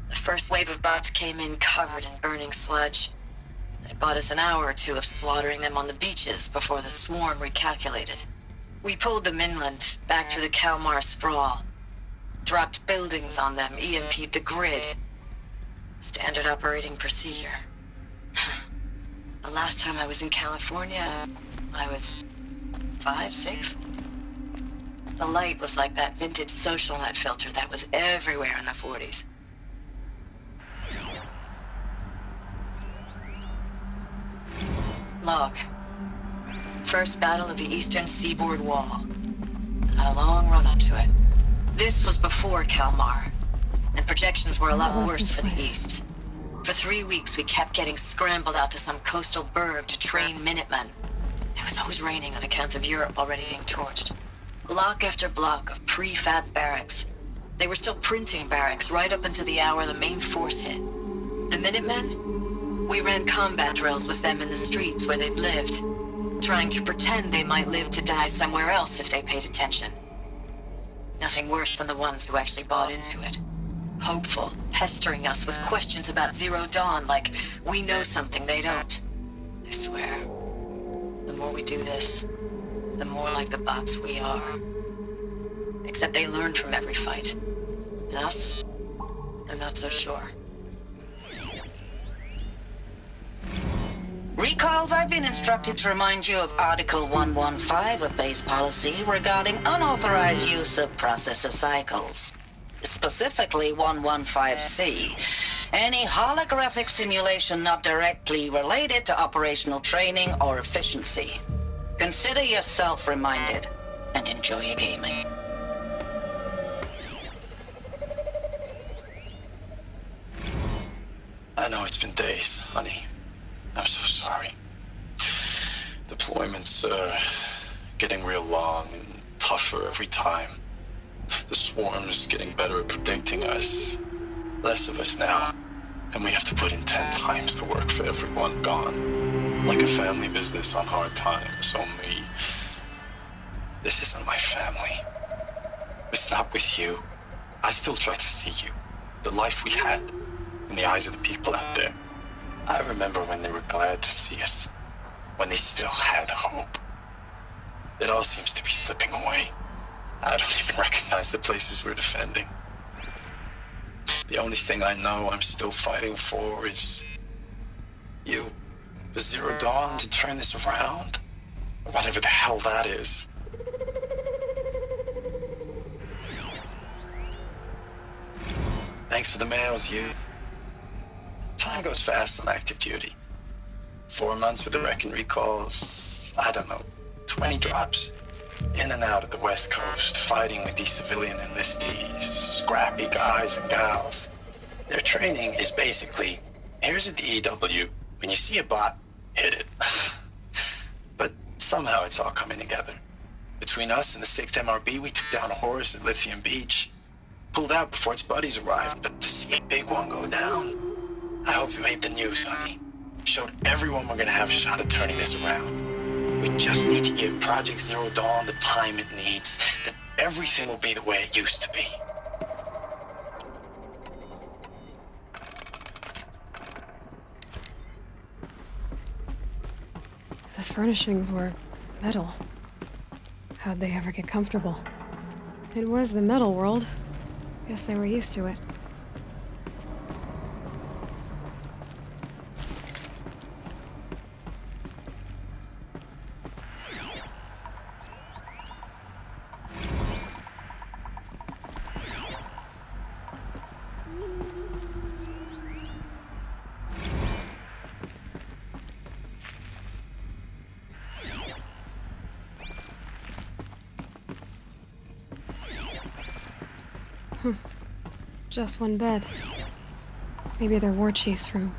The first wave of bots came in covered in burning sludge. They bought us an hour or two of slaughtering them on the beaches before the swarm recalculated. We pulled them inland, back through the Kalmar sprawl. Dropped buildings on them, EMP'd the grid. Standard operating procedure. The last time I was in California, I was 5, 6? The light was like that vintage social net filter that was everywhere in the 40s. Log. First battle of the eastern seaboard wall. Had a long run up to it. This was before Kalmar, and projections were a lot worse for the east. For 3 weeks, we kept getting scrambled out to some coastal burg to train Minutemen. It was always raining on account of Europe already being torched. Block after block of prefab barracks. They were still printing barracks right up until the hour the main force hit. The Minutemen? We ran combat drills with them in the streets where they'd lived, trying to pretend they might live to die somewhere else if they paid attention. Nothing worse than the ones who actually bought into it. Hopeful, pestering us with questions about Zero Dawn like we know something they don't. I swear, the more we do this, the more like the bots we are. Except they learn from every fight. And us? I'm not so sure. Recalls, I've been instructed to remind you of Article 115 of base policy regarding unauthorized use of processor cycles. Specifically 115C. Any holographic simulation not directly related to operational training or efficiency. Consider yourself reminded, and enjoy your gaming. I know it's been days, honey. I'm so sorry. Deployments are getting real long and tougher every time. The swarm's getting better at predicting us. Less of us now. And we have to put in 10 times the work for everyone gone. Like a family business on hard times, only... This isn't my family. It's not with you. I still try to see you. The life we had. In the eyes of the people out there. I remember when they were glad to see us. When they still had hope. It all seems to be slipping away. I don't even recognize the places we're defending. The only thing I know I'm still fighting for is... you. For Zero Dawn to turn this around. Or whatever the hell that is. Thanks for the mails, you. Time goes fast on active duty. 4 months with the Reckon recalls, I don't know, 20 drops. In and out of the West Coast, fighting with these civilian enlistees, scrappy guys and gals. Their training is basically, here's a DEW, when you see a bot, hit it. But somehow it's all coming together. Between us and the 6th MRB, we took down a horse at Lithium Beach. Pulled out before its buddies arrived, but to see a big one go down, I hope you made the news, honey. Showed everyone we're gonna have a shot at turning this around. We just need to give Project Zero Dawn the time it needs, then everything will be the way it used to be. The furnishings were metal. How'd they ever get comfortable? It was the metal world. Guess they were used to it. Just one bed. Maybe they're war chief's room.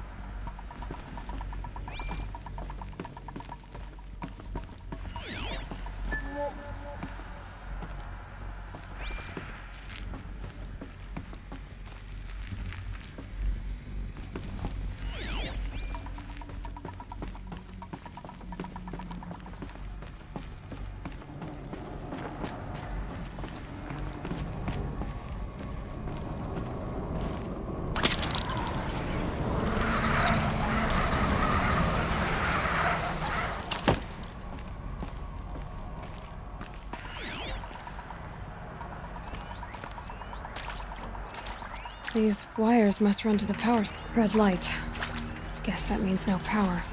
These wires must run to the power. Red light. Guess that means no power.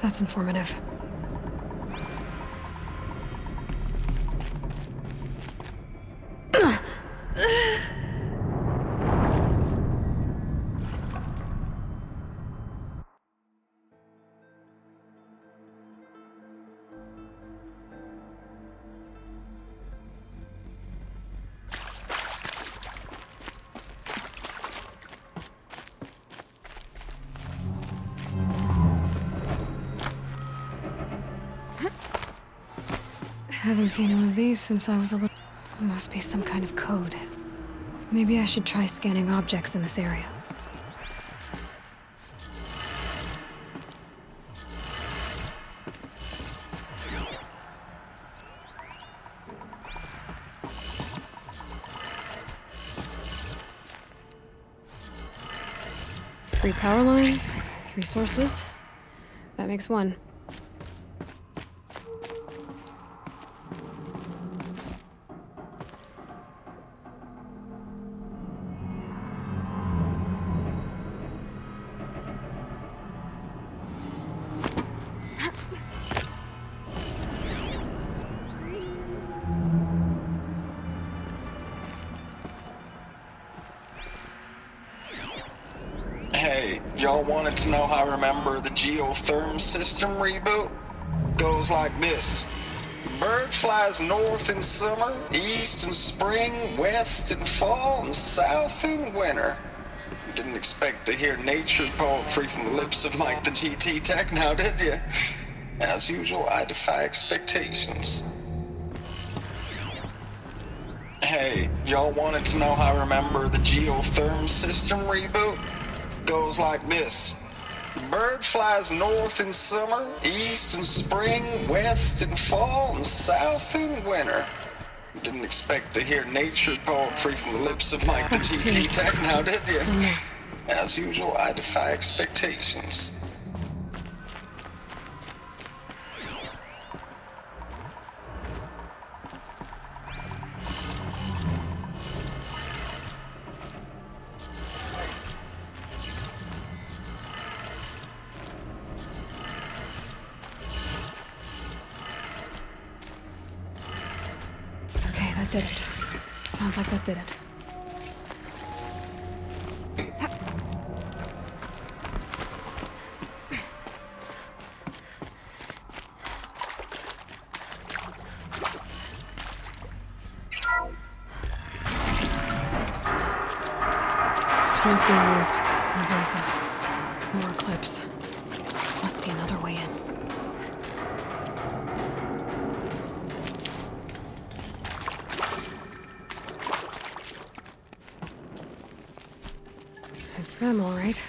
That's informative. Haven't seen one of these since I was a little... Must be some kind of code. Maybe I should try scanning objects in this area. Three power lines, 3 sources. That makes 1. Hey, y'all wanted to know how I remember the geotherm system reboot? Goes like this. Bird flies north in summer, east in spring, west in fall, and south in winter. Didn't expect to hear nature poetry from the lips of Mike the GT Tech now, did you? As usual, I defy expectations. Hey, y'all wanted to know how I remember the geotherm system reboot? Goes like this. Bird flies north in summer, east in spring, west in fall, and south in winter. Didn't expect to hear nature poetry from the lips of Mike the GT Tech now, did you? As usual, I defy expectations. That did it. Sounds like that did it. Tools being used. Invoices. More clips. Must be another way in. It's them, all right.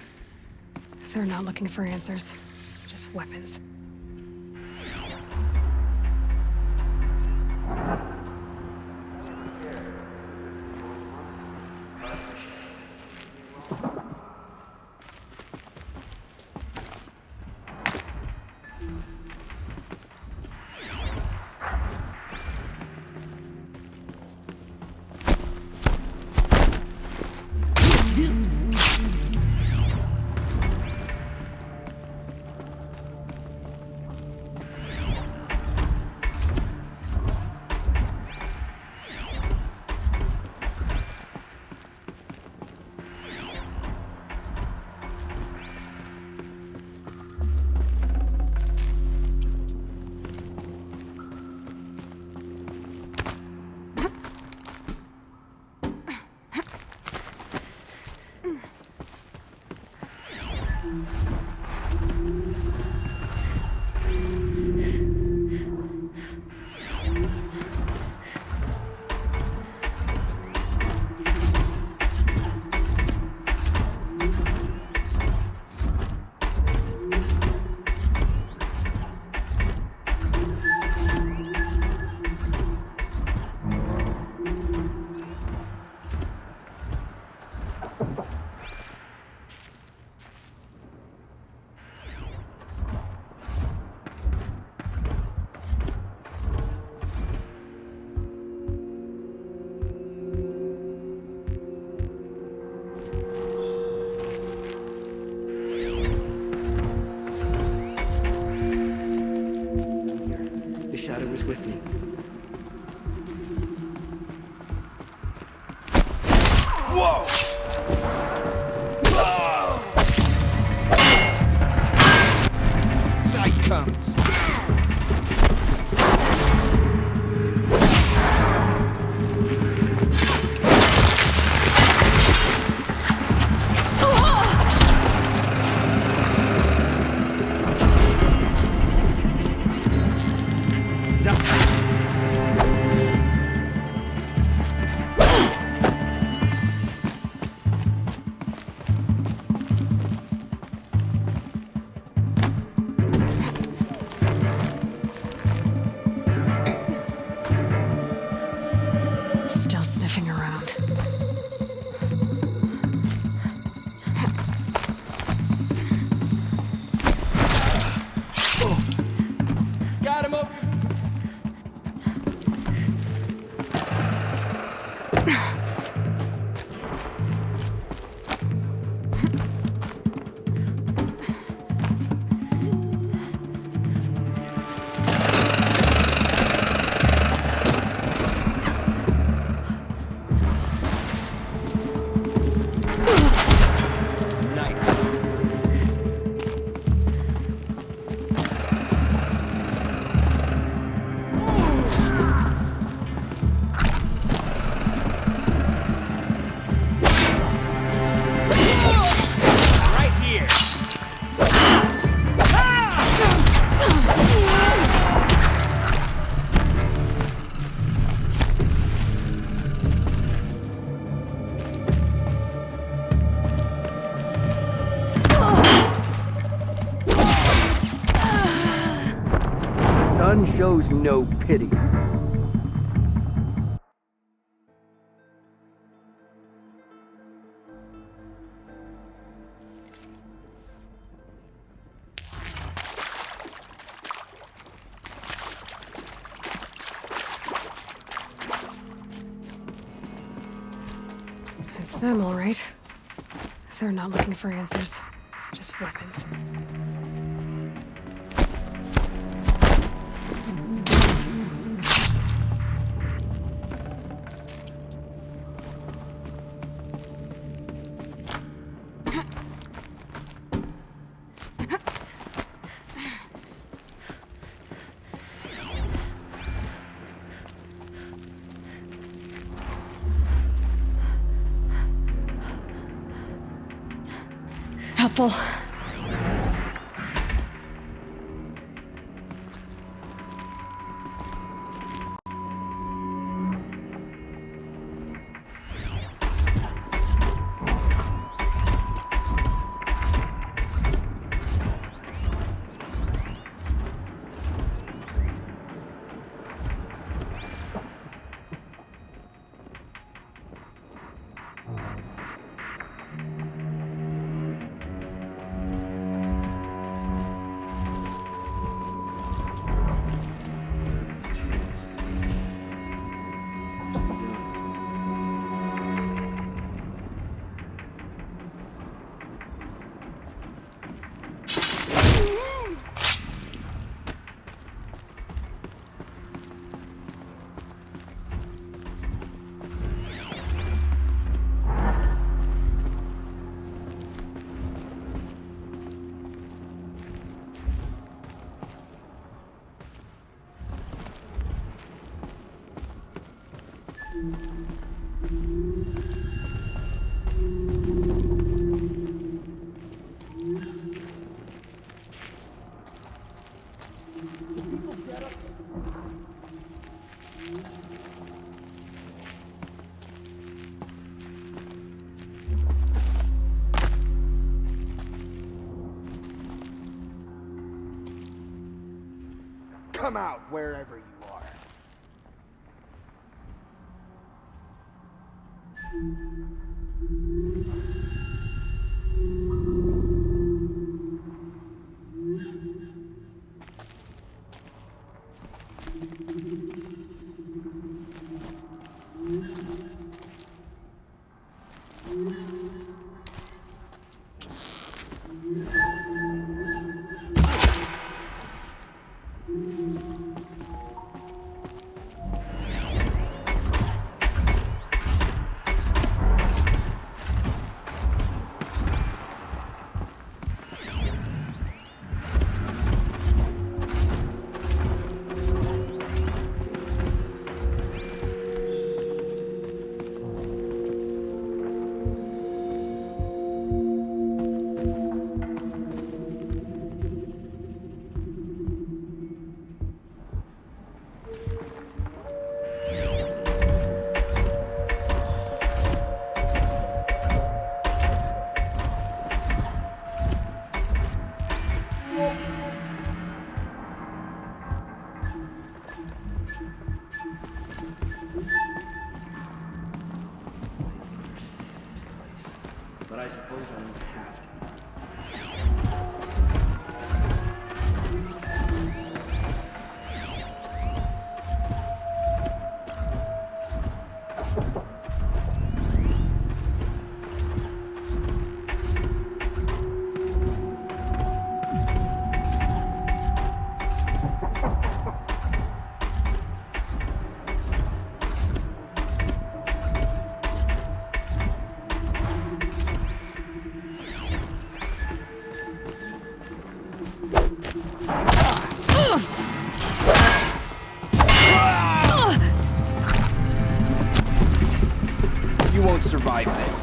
They're not looking for answers, just weapons. Night comes. Still sniffing around. Got him up. Shows no pity. It's them, all right. They're not looking for answers, just weapons. Helpful. Come out wherever you are. I suppose I don't have to. You won't survive this.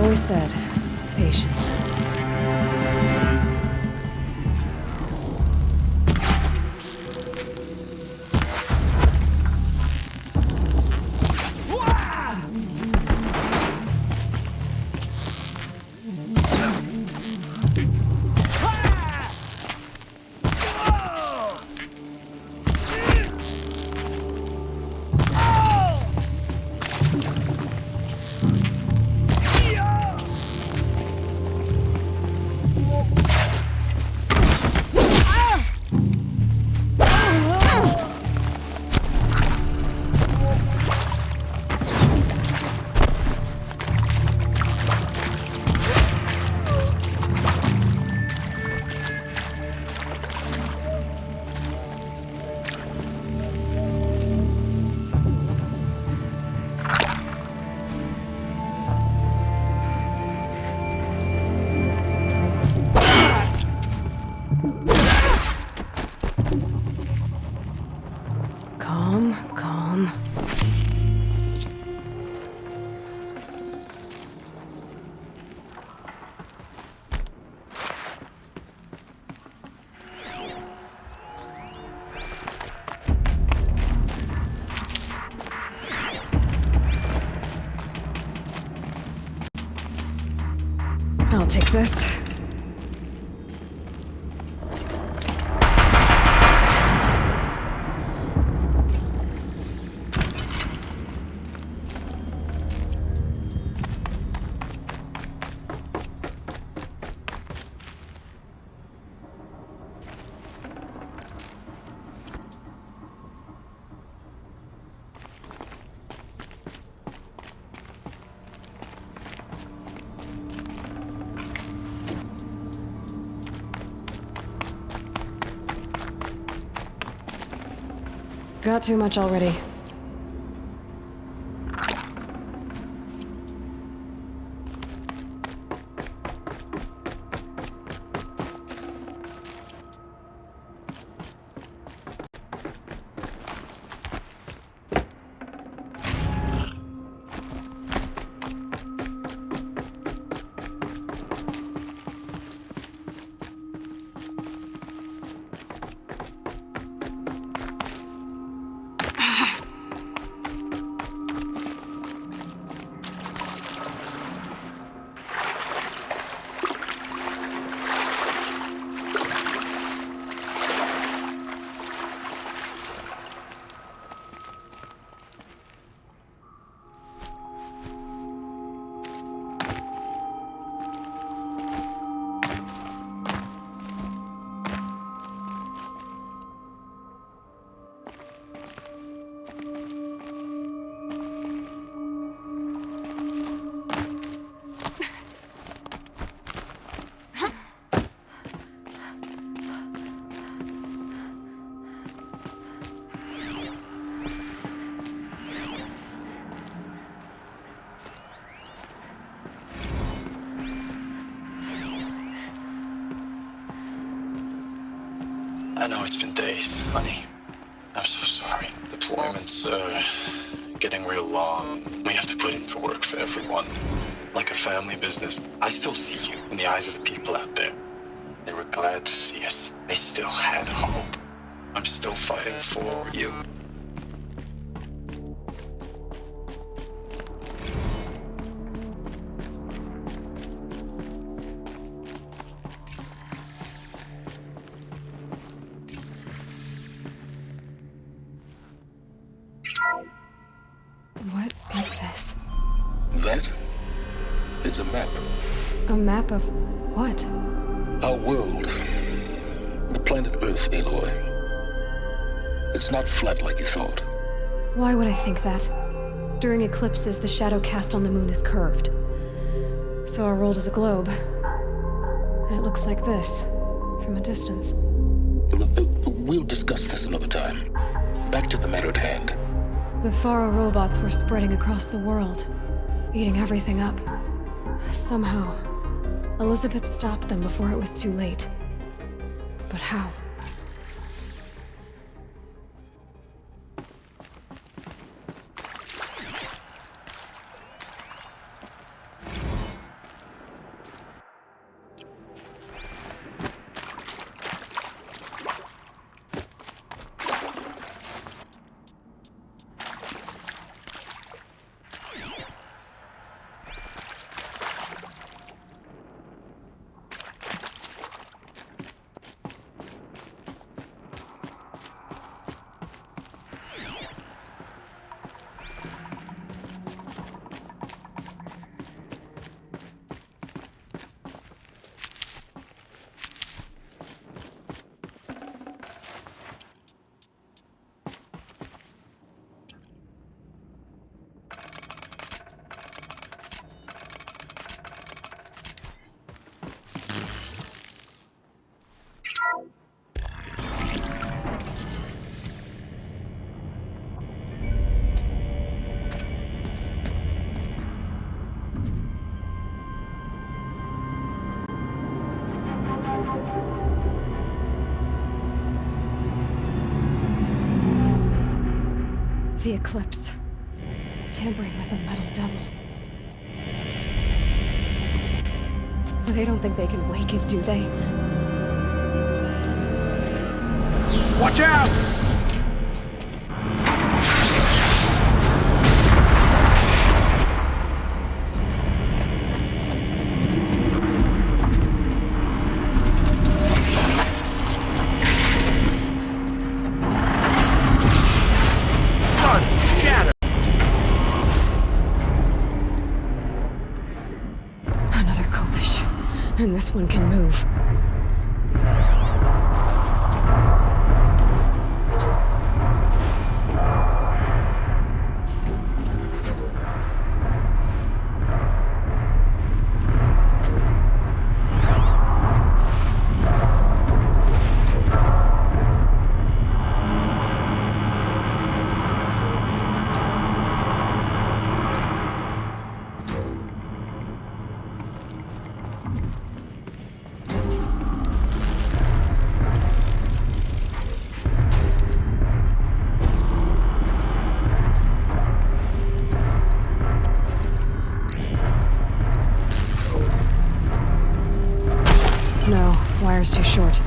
Always said, patience. Calm. I'll take this. Got too much already. know it's been days, honey. I'm so sorry. Deployments are getting real long. We have to put in for work for everyone. Like a family business. I still see you in the eyes of the people out there. They were glad to see us. They still had hope. I'm still fighting for you. What is this? That? It's a map. A map of what? Our world. The planet Earth, Aloy. It's not flat like you thought. Why would I think that? During eclipses, the shadow cast on the moon is curved. So our world is a globe. And it looks like this, from a distance. We'll discuss this another time. Back to the matter at hand. The Faro robots were spreading across the world, eating everything up. Somehow, Elizabeth stopped them before it was too late. But how? The eclipse. Tampering with a metal devil. They don't think they can wake it, do they? Watch out! And this one can move. No, wire's too short.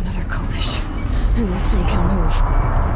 Another Kopish. And this one can move.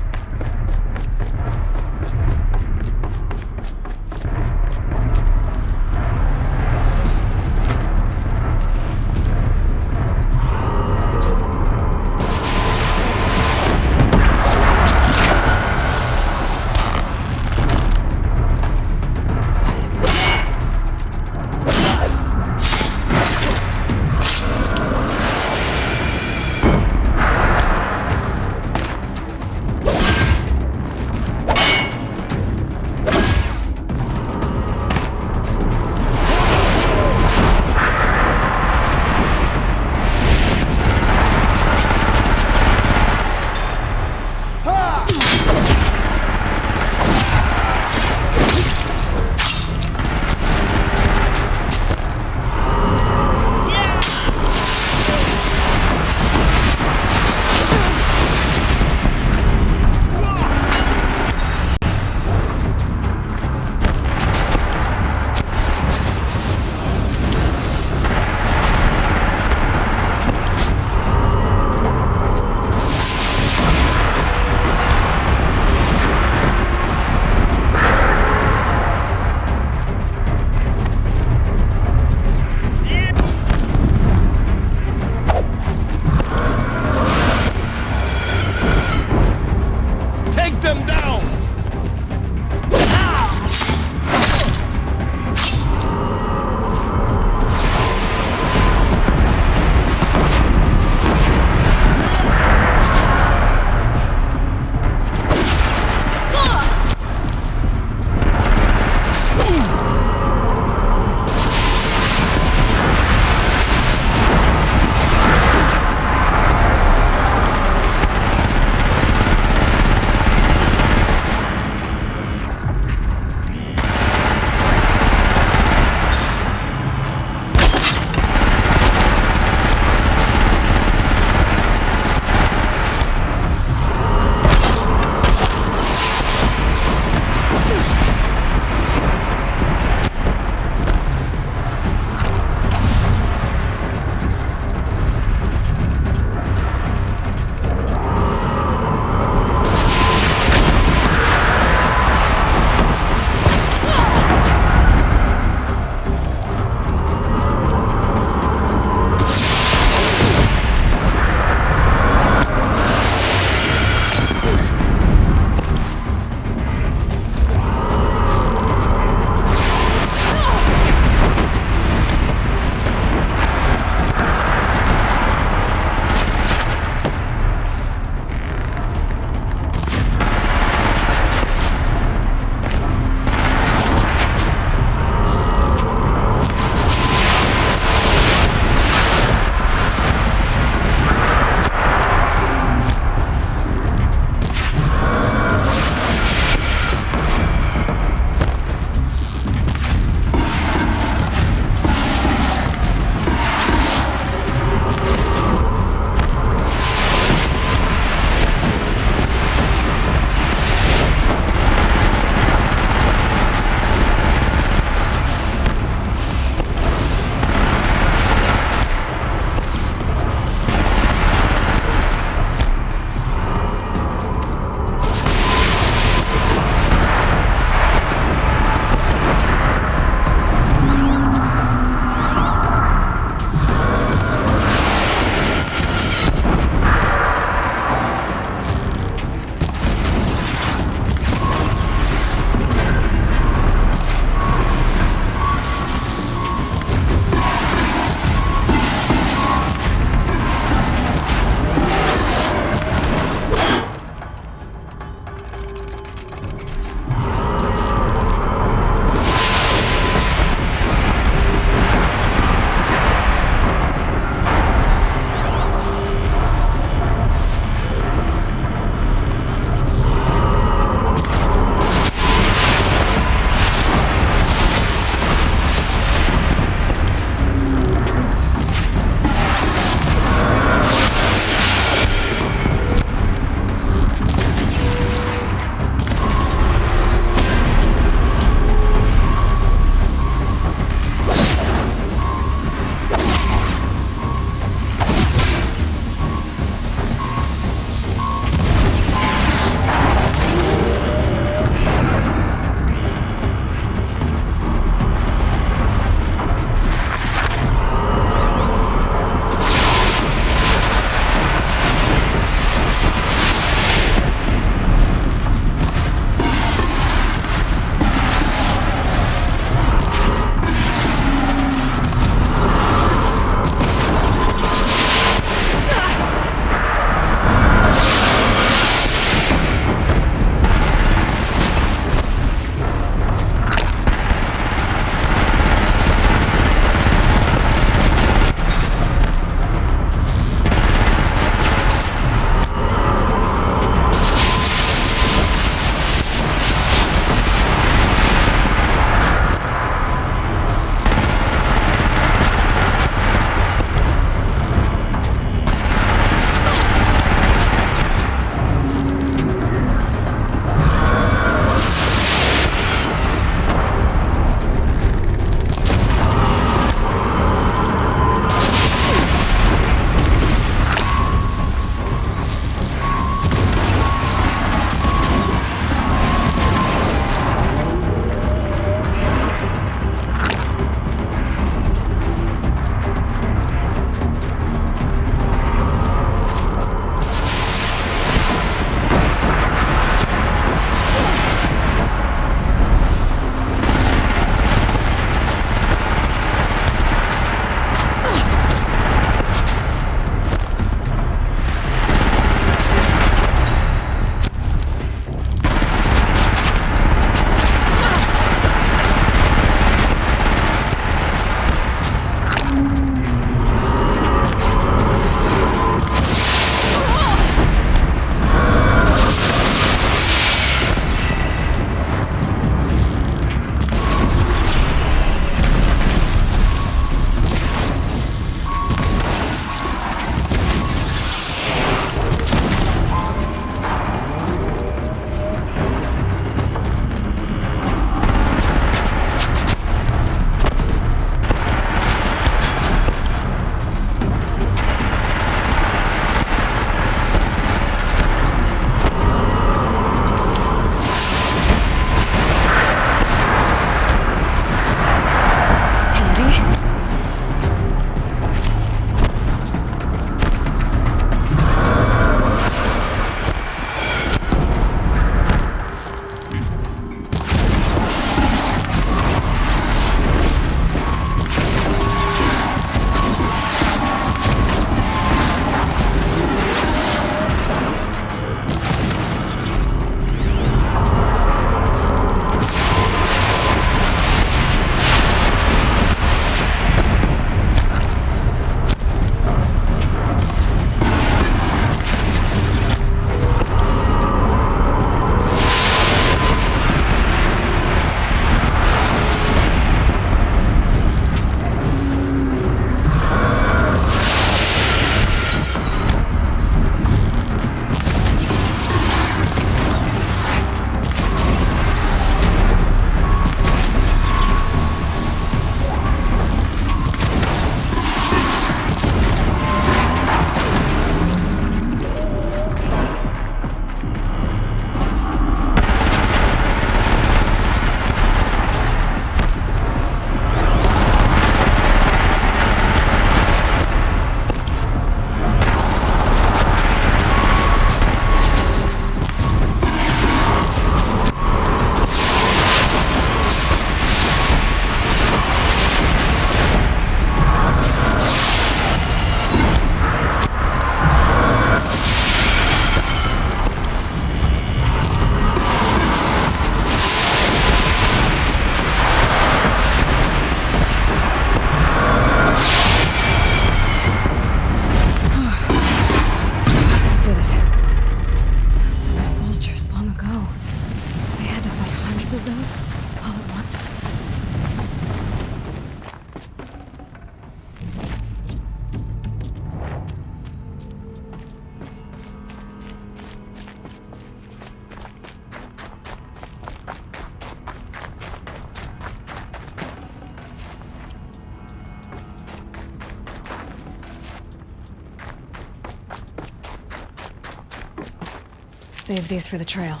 Save these for the trail.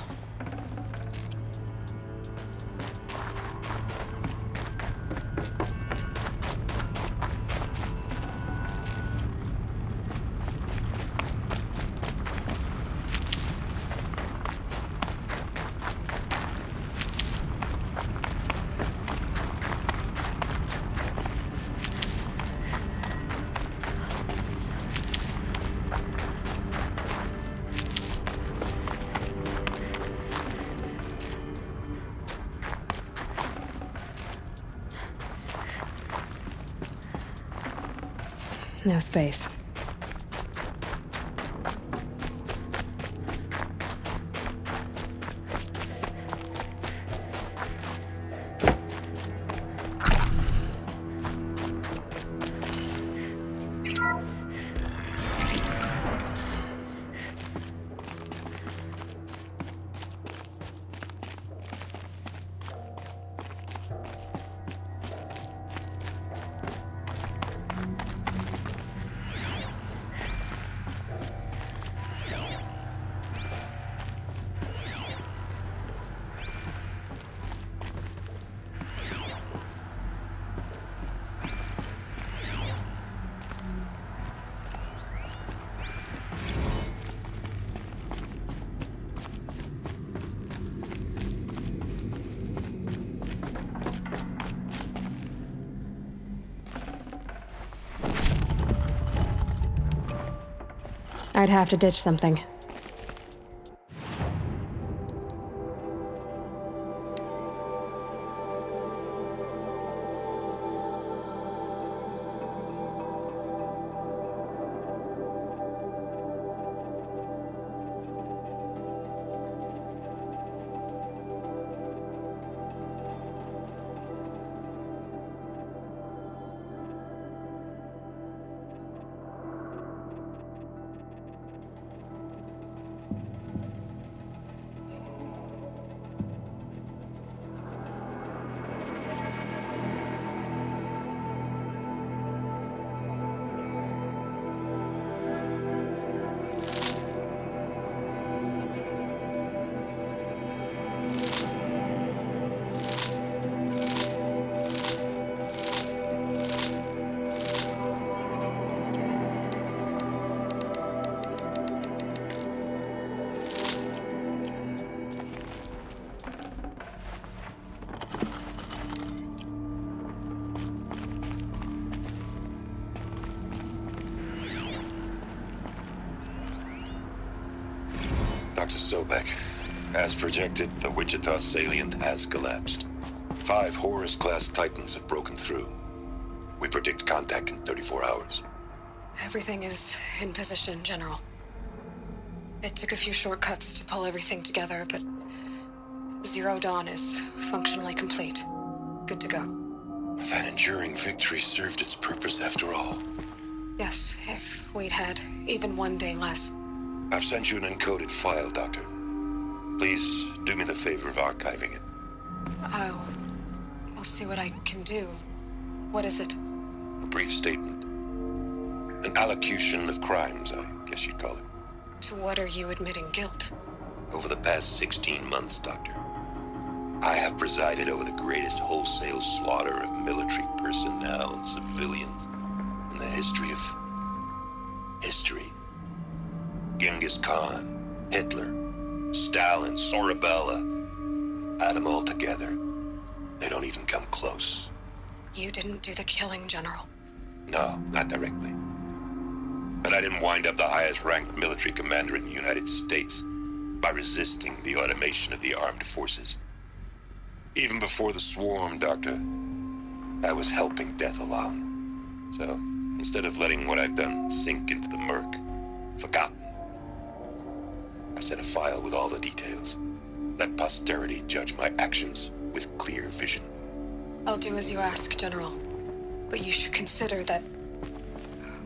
No space. I'd have to ditch something. Dr. Sobek, as projected, the Wichita salient has collapsed. 5 Horus-class Titans have broken through. We predict contact in 34 hours. Everything is in position, General. It took a few shortcuts to pull everything together, but Zero Dawn is functionally complete. Good to go. That enduring victory served its purpose after all. Yes, if we'd had even one day less. I've sent you an encoded file, Doctor. Please do me the favor of archiving it. I'll see what I can do. What is it? A brief statement. An allocution of crimes, I guess you'd call it. To what are you admitting guilt? Over the past 16 months, Doctor, I have presided over the greatest wholesale slaughter of military personnel and civilians in the history of history. Genghis Khan, Hitler, Stalin, Sorabella. Add them all together. They don't even come close. You didn't do the killing, General. No, not directly. But I didn't wind up the highest-ranked military commander in the United States by resisting the automation of the armed forces. Even before the swarm, Doctor, I was helping death along. So, instead of letting what I've done sink into the murk, forgotten, I sent a file with all the details. Let posterity judge my actions with clear vision. I'll do as you ask, General. But you should consider that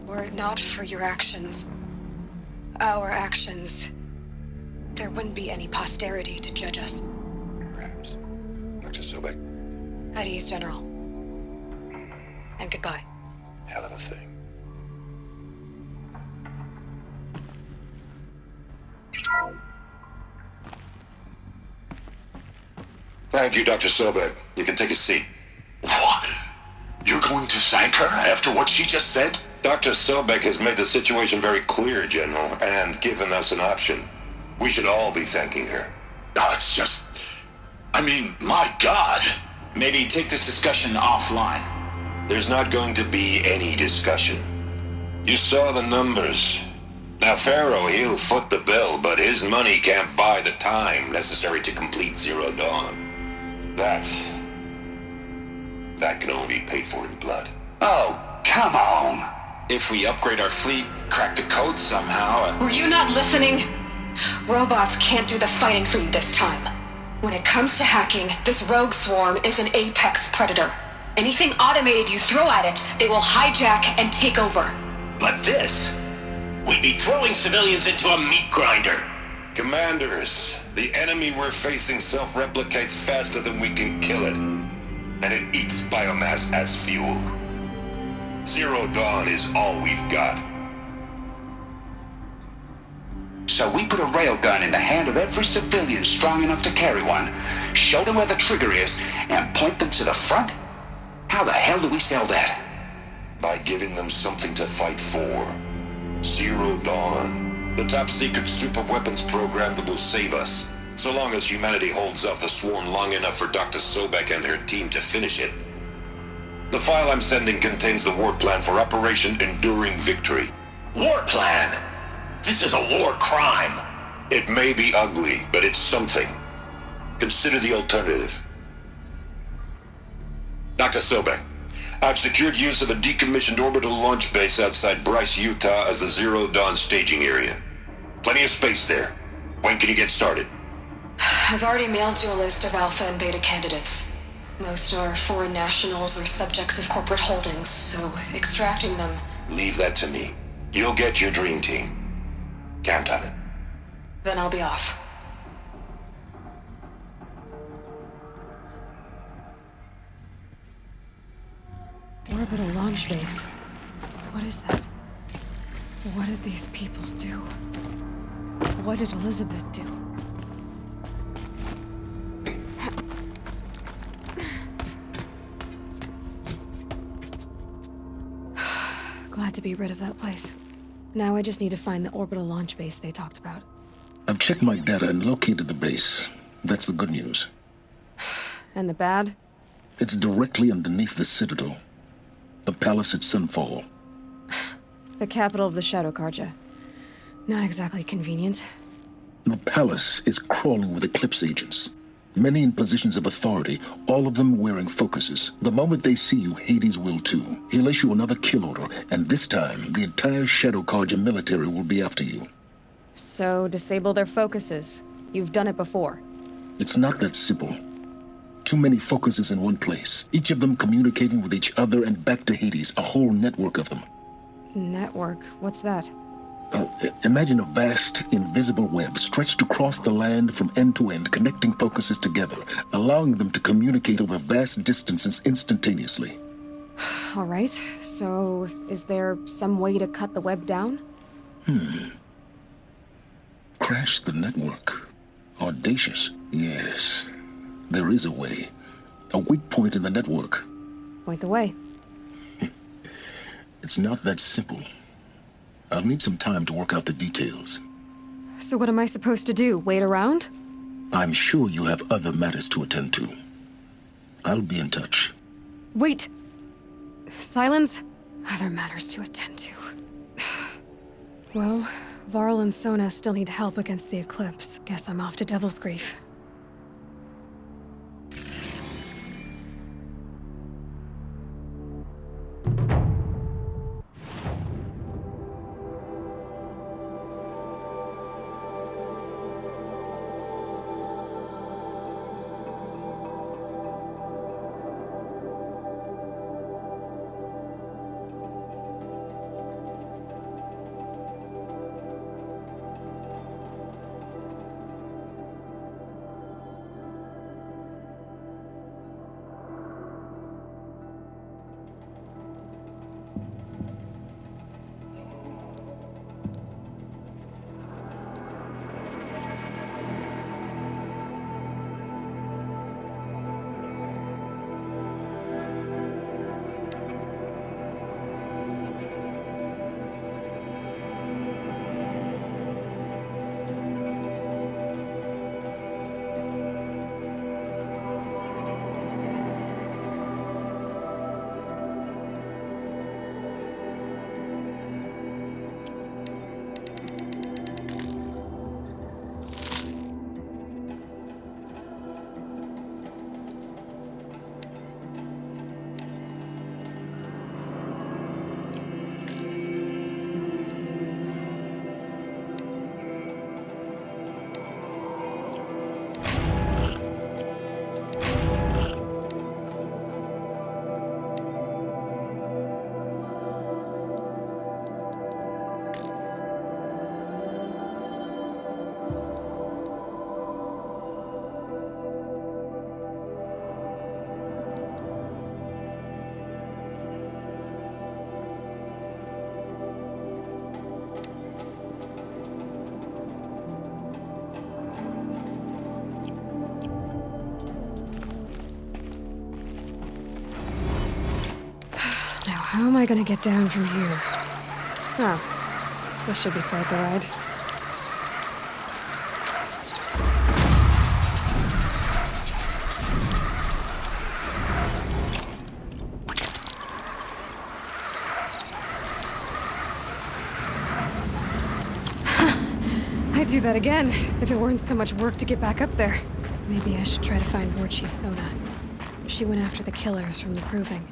were it not for your actions, our actions, there wouldn't be any posterity to judge us. Perhaps. Dr. Sobek. At ease, General. And goodbye. Hell of a thing. Thank you, Dr. Sobek. You can take a seat. What? You're going to thank her after what she just said? Dr. Sobek has made the situation very clear, General, and given us an option. We should all be thanking her. Oh, it's just... I mean, my God. Maybe take this discussion offline. There's not going to be any discussion. You saw the numbers. Now, Pharaoh, he'll foot the bill, but his money can't buy the time necessary to complete Zero Dawn. That can only be paid for in blood. Oh, come on. If we upgrade our fleet, crack the code somehow... Were you not listening? Robots can't do the fighting for you this time. When it comes to hacking, this rogue swarm is an apex predator. Anything automated you throw at it, they will hijack and take over. But this... we'd be throwing civilians into a meat grinder. Commanders, the enemy we're facing self-replicates faster than we can kill it. And it eats biomass as fuel. Zero Dawn is all we've got. So we put a railgun in the hand of every civilian strong enough to carry one, show them where the trigger is, and point them to the front? How the hell do we sell that? By giving them something to fight for. Zero Dawn. The top-secret super-weapons program that will save us. So long as humanity holds off the swarm long enough for Dr. Sobek and her team to finish it. The file I'm sending contains the war plan for Operation Enduring Victory. War plan? This is a war crime. It may be ugly, but it's something. Consider the alternative. Dr. Sobek, I've secured use of a decommissioned orbital launch base outside Bryce, Utah as the Zero Dawn staging area. Plenty of space there. When can you get started? I've already mailed you a list of alpha and beta candidates. Most are foreign nationals or subjects of corporate holdings, so extracting them... Leave that to me. You'll get your dream team. Count on it. Then I'll be off. Orbital launch base. What is that? What did these people do? What did Elizabeth do? Glad to be rid of that place. Now I just need to find the orbital launch base they talked about. I've checked my data and located the base. That's the good news. And the bad? It's directly underneath the Citadel. The palace at Sunfall. The capital of the Shadow Carja. Not exactly convenient. The palace is crawling with Eclipse agents. Many in positions of authority, all of them wearing focuses. The moment they see you, Hades will too. He'll issue another kill order, and this time, the entire Shadow Carja military will be after you. So, disable their focuses. You've done it before. It's not that simple. Too many focuses in one place, each of them communicating with each other and back to Hades, a whole network of them. Network? What's that? Imagine a vast, invisible web stretched across the land from end to end, connecting focuses together, allowing them to communicate over vast distances instantaneously. All right, so is there some way to cut the web down? Crash the network. Audacious. Yes, there is a way. A weak point in the network. Point the way. It's not that simple. I'll need some time to work out the details. So what am I supposed to do? Wait around? I'm sure you have other matters to attend to. I'll be in touch. Wait! Silence? Other matters to attend to. Well, Varl and Sona still need help against the Eclipse. Guess I'm off to Devil's Grief. how am I gonna get down from here? Oh, this should be quite the ride. I'd do that again, if it weren't so much work to get back up there. Maybe I should try to find War Chief Sona. She went after the killers from the Proving.